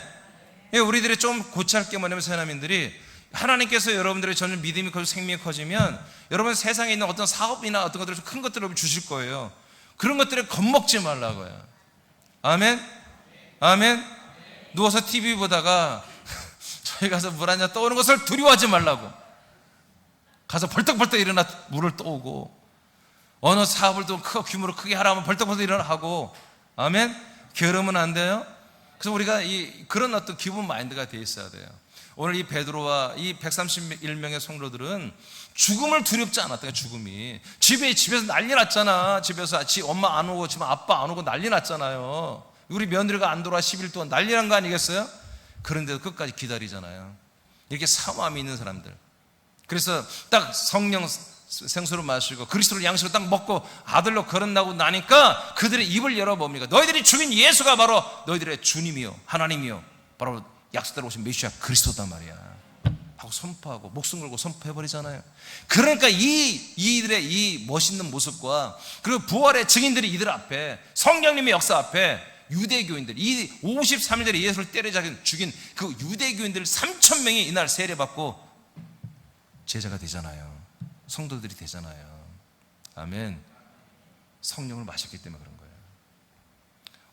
우리들이 좀 고쳐야 할 게 뭐냐면, 세나민들이 하나님께서 여러분들의 점점 믿음이 커지고 생명이 커지면 여러분 세상에 있는 어떤 사업이나 어떤 것들을 큰 것들을 주실 거예요. 그런 것들에 겁먹지 말라고요. 아멘. 아멘. 누워서 TV 보다가 저희 가서 물 한 잔 떠오는 것을 두려워하지 말라고. 가서 벌떡벌떡 일어나 물을 떠오고, 어느 사업을 또 규모로 크게 하라면 벌떡벌떡 일어나고. 아멘. 게으르면 안 돼요. 그래서 우리가 그런 어떤 기본 마인드가 돼 있어야 돼요. 오늘 이 베드로와 이 131명의 성도들은 죽음을 두렵지 않았다. 죽음이 집에서 난리 났잖아. 집에서 엄마 안 오고 지금 아빠 안 오고 난리 났잖아요. 우리 며느리가 안 돌아와 10일 동안 난리 난 거 아니겠어요? 그런데도 끝까지 기다리잖아요. 이렇게 사모함이 있는 사람들. 그래서 딱 성령 생수를 마시고 그리스도를 양식으로 딱 먹고 아들로 거듭나고 나니까 그들의 입을 열어봅니까? 너희들이 죽인 예수가 바로 너희들의 주님이요 하나님이요 바로 약속대로 오신 메시아 그리스도단 말이야 하고 선포하고 목숨 걸고 선포해버리잖아요. 그러니까 이들의 이 멋있는 모습과 그리고 부활의 증인들이 이들 앞에, 성령님의 역사 앞에 유대교인들, 이 53일들이 예수를 때려 죽인 그 유대교인들 3,000명이 이날 세례받고 제자가 되잖아요. 성도들이 되잖아요. 아멘. 성령을 마셨기 때문에 그런 거예요.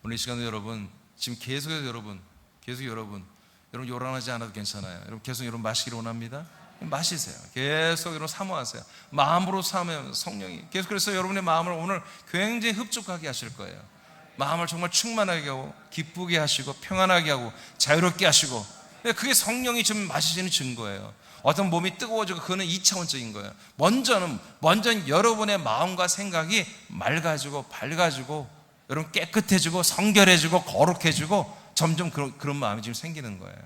오늘 이 시간에 여러분, 지금 계속해서 여러분 요란하지 않아도 괜찮아요. 여러분 계속 여러분 마시기를 원합니다. 마시세요. 계속 여러분 사모하세요. 마음으로 사모하면 성령이 계속, 그래서 여러분의 마음을 오늘 굉장히 흡족하게 하실 거예요. 마음을 정말 충만하게 하고 기쁘게 하시고 평안하게 하고 자유롭게 하시고, 그게 성령이 지금 마시시는 증거예요. 어떤 몸이 뜨거워지고 그거는 2차원적인 거예요. 먼저는 여러분의 마음과 생각이 맑아지고 밝아지고 여러분 깨끗해지고 성결해지고 거룩해지고 점점 그런 마음이 지금 생기는 거예요.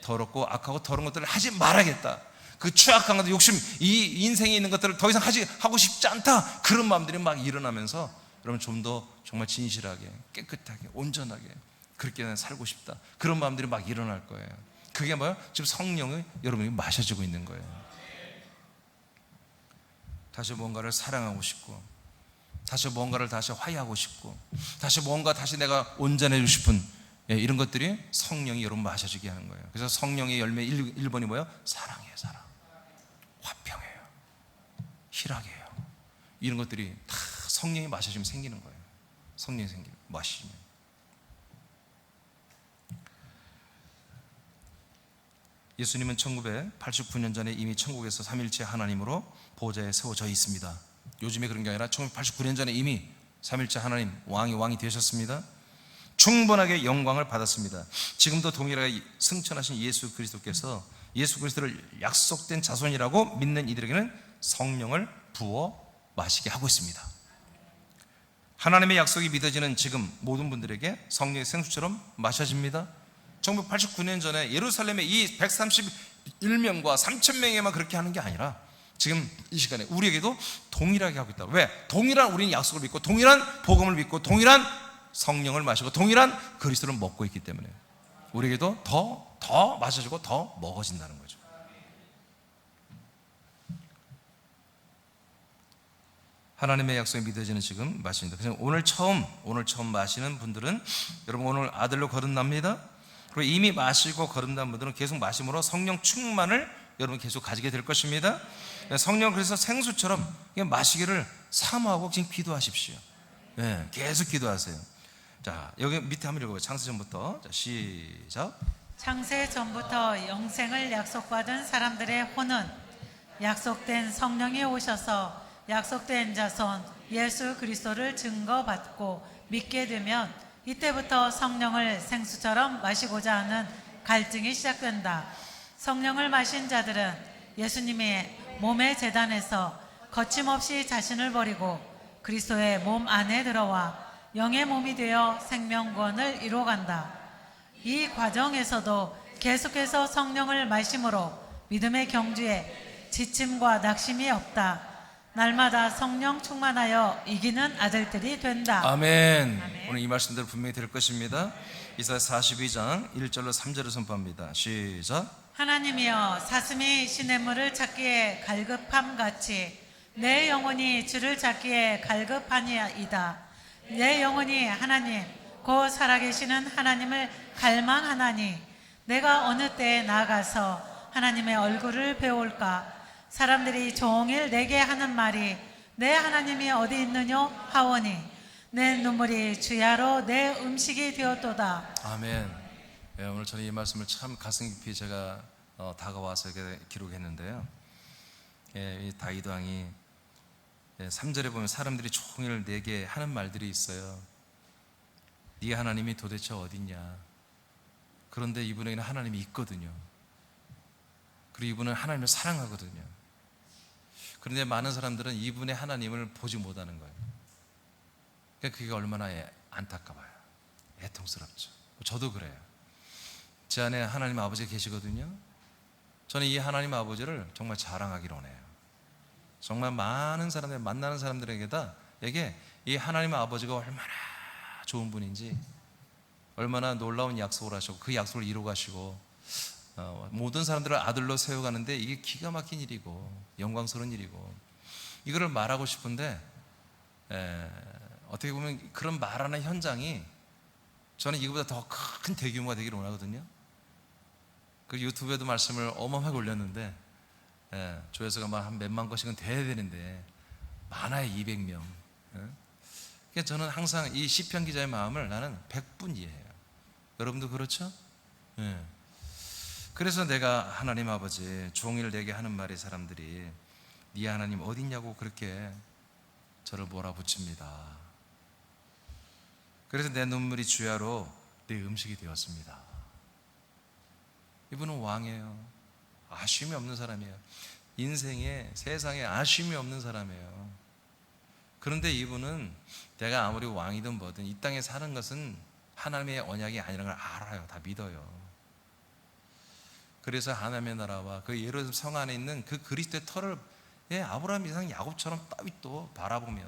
더럽고 악하고 더러운 것들을 하지 말아야겠다. 그 추악한 것들, 욕심, 이 인생에 있는 것들을 더 이상 하고 싶지 않다. 그런 마음들이 막 일어나면서 여러분 좀 더 정말 진실하게 깨끗하게 온전하게 그렇게 살고 싶다. 그런 마음들이 막 일어날 거예요. 그게 뭐예요? 지금 성령을 여러분이 마셔지고 있는 거예요. 다시 뭔가를 사랑하고 싶고 다시 뭔가를 다시 화해하고 싶고, 다시 뭔가 다시 내가 온전해지고 싶은, 이런 것들이 성령이 여러분 마셔지게 하는 거예요. 그래서 성령의 열매 1번이 뭐예요? 사랑이에요. 사랑. 화평이에요. 희락이에요. 이런 것들이 다 성령이 마셔지면 생기는 거예요. 성령이 마시면. 예수님은 1989년 전에 이미 천국에서 삼일체 하나님으로 보좌에 세워져 있습니다. 요즘에 그런 게 아니라 1989년 전에 이미 삼일체 하나님 왕이 되셨습니다. 충분하게 영광을 받았습니다. 지금도 동일하게 승천하신 예수 그리스도께서 예수 그리스도를 약속된 자손이라고 믿는 이들에게는 성령을 부어 마시게 하고 있습니다. 하나님의 약속이 믿어지는 지금 모든 분들에게 성령의 생수처럼 마셔집니다. 1989년 전에 예루살렘의 이 131명과 3,000명에만 그렇게 하는 게 아니라 지금 이 시간에 우리에게도 동일하게 하고 있다. 왜? 동일한 우리는 약속을 믿고 동일한 복음을 믿고 동일한 성령을 마시고 동일한 그리스도를 먹고 있기 때문에 우리에게도 더 마셔지고 더 먹어진다는 거죠. 하나님의 약속이 믿어지는 지금 마십니다. 그래서 오늘 처음 마시는 분들은 여러분 오늘 아들로 거듭납니다. 그리고 이미 마시고 거듭난 분들은 계속 마심으로 성령 충만을 여러분 계속 가지게 될 것입니다. 성령 그래서 생수처럼 마시기를 사모하고 지금 기도하십시오. 네, 계속 기도하세요. 자, 여기 밑에 한번 읽어봐요. 창세전부터. 자, 시작. 창세전부터 영생을 약속받은 사람들의 혼은 약속된 성령이 오셔서 약속된 자손 예수 그리스도를 증거받고 믿게 되면 이때부터 성령을 생수처럼 마시고자 하는 갈증이 시작된다. 성령을 마신 자들은 예수님의 몸의 제단에서 거침없이 자신을 버리고 그리스도의 몸 안에 들어와 영의 몸이 되어 생명구원을 이루어간다. 이 과정에서도 계속해서 성령을 마심으로 믿음의 경주에 지침과 낙심이 없다. 날마다 성령 충만하여 이기는 아들들이 된다. 아멘. 아멘. 오늘 이 말씀대로 분명히 들을 것입니다. 이사야 42장 1절로 3절을 선포합니다. 시작. 하나님이여 사슴이 시냇물을 찾기에 갈급함 같이 내 영혼이 주를 찾기에 갈급하니이다. 내 영혼이 하나님 곧 살아계시는 하나님을 갈망하나니 내가 어느 때에 나아가서 하나님의 얼굴을 배울까. 사람들이 종일 내게 하는 말이 내 하나님이 어디 있느냐 하오니 내 눈물이 주야로 내 음식이 되었도다. 아멘. 오늘 저는 이 말씀을 참 가슴 깊이 제가 다가와서 이렇게 기록했는데요. 이 다윗 왕이 3절에 보면 사람들이 종일 내게 하는 말들이 있어요. 네 하나님이 도대체 어딨냐. 그런데 이분에게는 하나님이 있거든요. 그리고 이분은 하나님을 사랑하거든요. 그런데 많은 사람들은 이분의 하나님을 보지 못하는 거예요. 그러니까 그게 얼마나 안타까워요. 애통스럽죠. 저도 그래요. 제 안에 하나님 아버지가 계시거든요. 저는 이 하나님 아버지를 정말 자랑하기를 원해요. 정말 많은 사람들, 만나는 사람들에게 이 하나님 아버지가 얼마나 좋은 분인지, 얼마나 놀라운 약속을 하시고 그 약속을 이루어 가시고 모든 사람들을 아들로 세워가는데 이게 기가 막힌 일이고 영광스러운 일이고 이거를 말하고 싶은데 어떻게 보면 그런 말하는 현장이 저는 이거보다 더 큰 대규모가 되기를 원하거든요. 그 유튜브에도 말씀을 어마어마하게 올렸는데 조회수가 막 한 몇만 건씩은 돼야 되는데 많아야 200명. 그러니까 저는 항상 이 시편 기자의 마음을 나는 100분 이해해요. 여러분도 그렇죠? 그래서 내가 하나님 아버지 종일 내게 하는 말이 사람들이 네 하나님 어딨냐고 그렇게 저를 몰아붙입니다. 그래서 내 눈물이 주야로 내 음식이 되었습니다. 이분은 왕이에요. 아쉬움이 없는 사람이에요. 인생에 세상에 아쉬움이 없는 사람이에요. 그런데 이분은 내가 아무리 왕이든 뭐든 이 땅에 사는 것은 하나님의 언약이 아니라는 걸 알아요. 다 믿어요. 그래서 하나님의 나라와 그 예루살렘 성 안에 있는 그 그리스도의 터를 아브라함, 이삭, 야곱처럼 다윗도 바라보며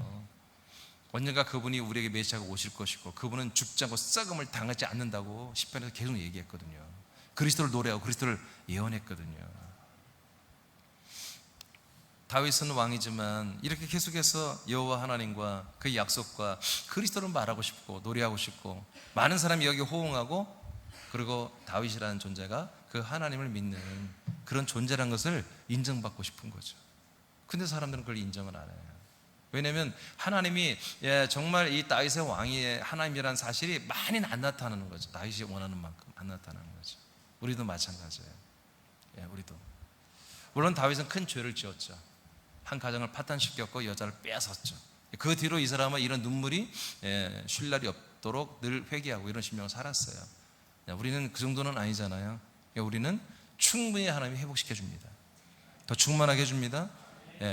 언젠가 그분이 우리에게 메시아가 오실 것이고 그분은 죽지 않고 썩음을 당하지 않는다고 시편에서 계속 얘기했거든요. 그리스도를 노래하고 그리스도를 예언했거든요. 다윗은 왕이지만 이렇게 계속해서 여호와 하나님과 그 약속과 그리스도를 말하고 싶고 노래하고 싶고 많은 사람이 여기 호응하고 그리고 다윗이라는 존재가 그 하나님을 믿는 그런 존재라는 것을 인정받고 싶은 거죠. 근데 사람들은 그걸 인정을 안 해요. 왜냐하면 하나님이 정말 이 다윗의 왕이 하나님이라는 사실이 많이 안 나타나는 거죠. 다윗이 원하는 만큼 안 나타나는 거죠. 우리도 마찬가지예요. 우리도 물론 다윗은 큰 죄를 지었죠. 한 가정을 파탄시켰고 여자를 빼앗았죠. 그 뒤로 이 사람은 이런 눈물이 쉴 날이 없도록 늘 회개하고 이런 심령을 살았어요. 우리는 그 정도는 아니잖아요. 우리는 충분히 하나님이 회복시켜 줍니다. 더 충만하게 해줍니다.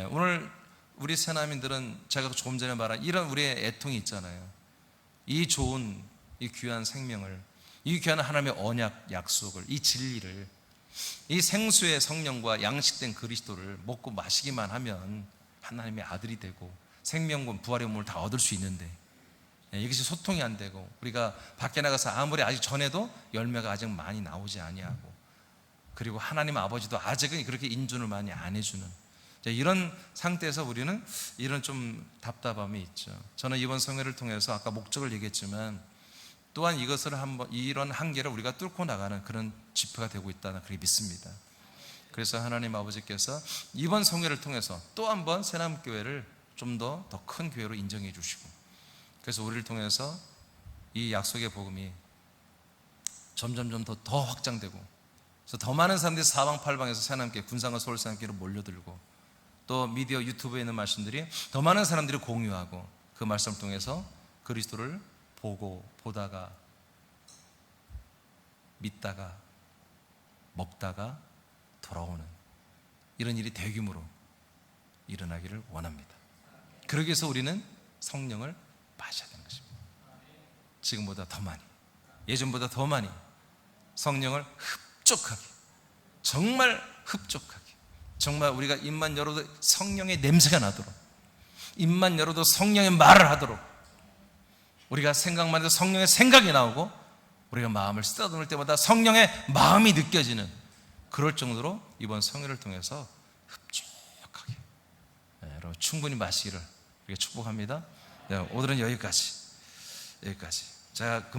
오늘 우리 새나민들은 제가 조금 전에 말한 이런 우리의 애통이 있잖아요. 이 좋은 이 귀한 생명을, 이 귀한 하나님의 언약 약속을, 이 진리를, 이 생수의 성령과 양식된 그리스도를 먹고 마시기만 하면 하나님의 아들이 되고 생명과 부활의 몸을 다 얻을 수 있는데 이것이 소통이 안 되고 우리가 밖에 나가서 아무리 아직 전에도 열매가 아직 많이 나오지 아니하고 그리고 하나님 아버지도 아직은 그렇게 인준을 많이 안 해주는 이런 상태에서 우리는 이런 좀 답답함이 있죠. 저는 이번 성회를 통해서 아까 목적을 얘기했지만 또한 이것을 한번 이런 한계를 우리가 뚫고 나가는 그런 지표가 되고 있다는 그렇게 믿습니다. 그래서 하나님 아버지께서 이번 성회를 통해서 또 한번 새남교회를 좀 더 큰 교회로 인정해 주시고 그래서 우리를 통해서 이 약속의 복음이 점점점 더 확장되고 그래서 더 많은 사람들이 사방팔방에서 새남교회 군산과 서울 새남교회로 몰려들고 또 미디어 유튜브에 있는 말씀들이 더 많은 사람들이 공유하고 그 말씀을 통해서 그리스도를 보다가 믿다가 먹다가 돌아오는 이런 일이 대규모로 일어나기를 원합니다. 그러기 위해서 우리는 성령을 마셔야 되는 것입니다. 지금보다 더 많이, 예전보다 더 많이 성령을 흡족하게, 정말 흡족하게, 정말 우리가 입만 열어도 성령의 냄새가 나도록, 입만 열어도 성령의 말을 하도록, 우리가 생각만 해도 성령의 생각이 나오고 우리가 마음을 쓰다듬을 때마다 성령의 마음이 느껴지는 그럴 정도로 이번 성회를 통해서 흡족하게 여러분 충분히 마시기를 축복합니다. 오늘은 여기까지. 제가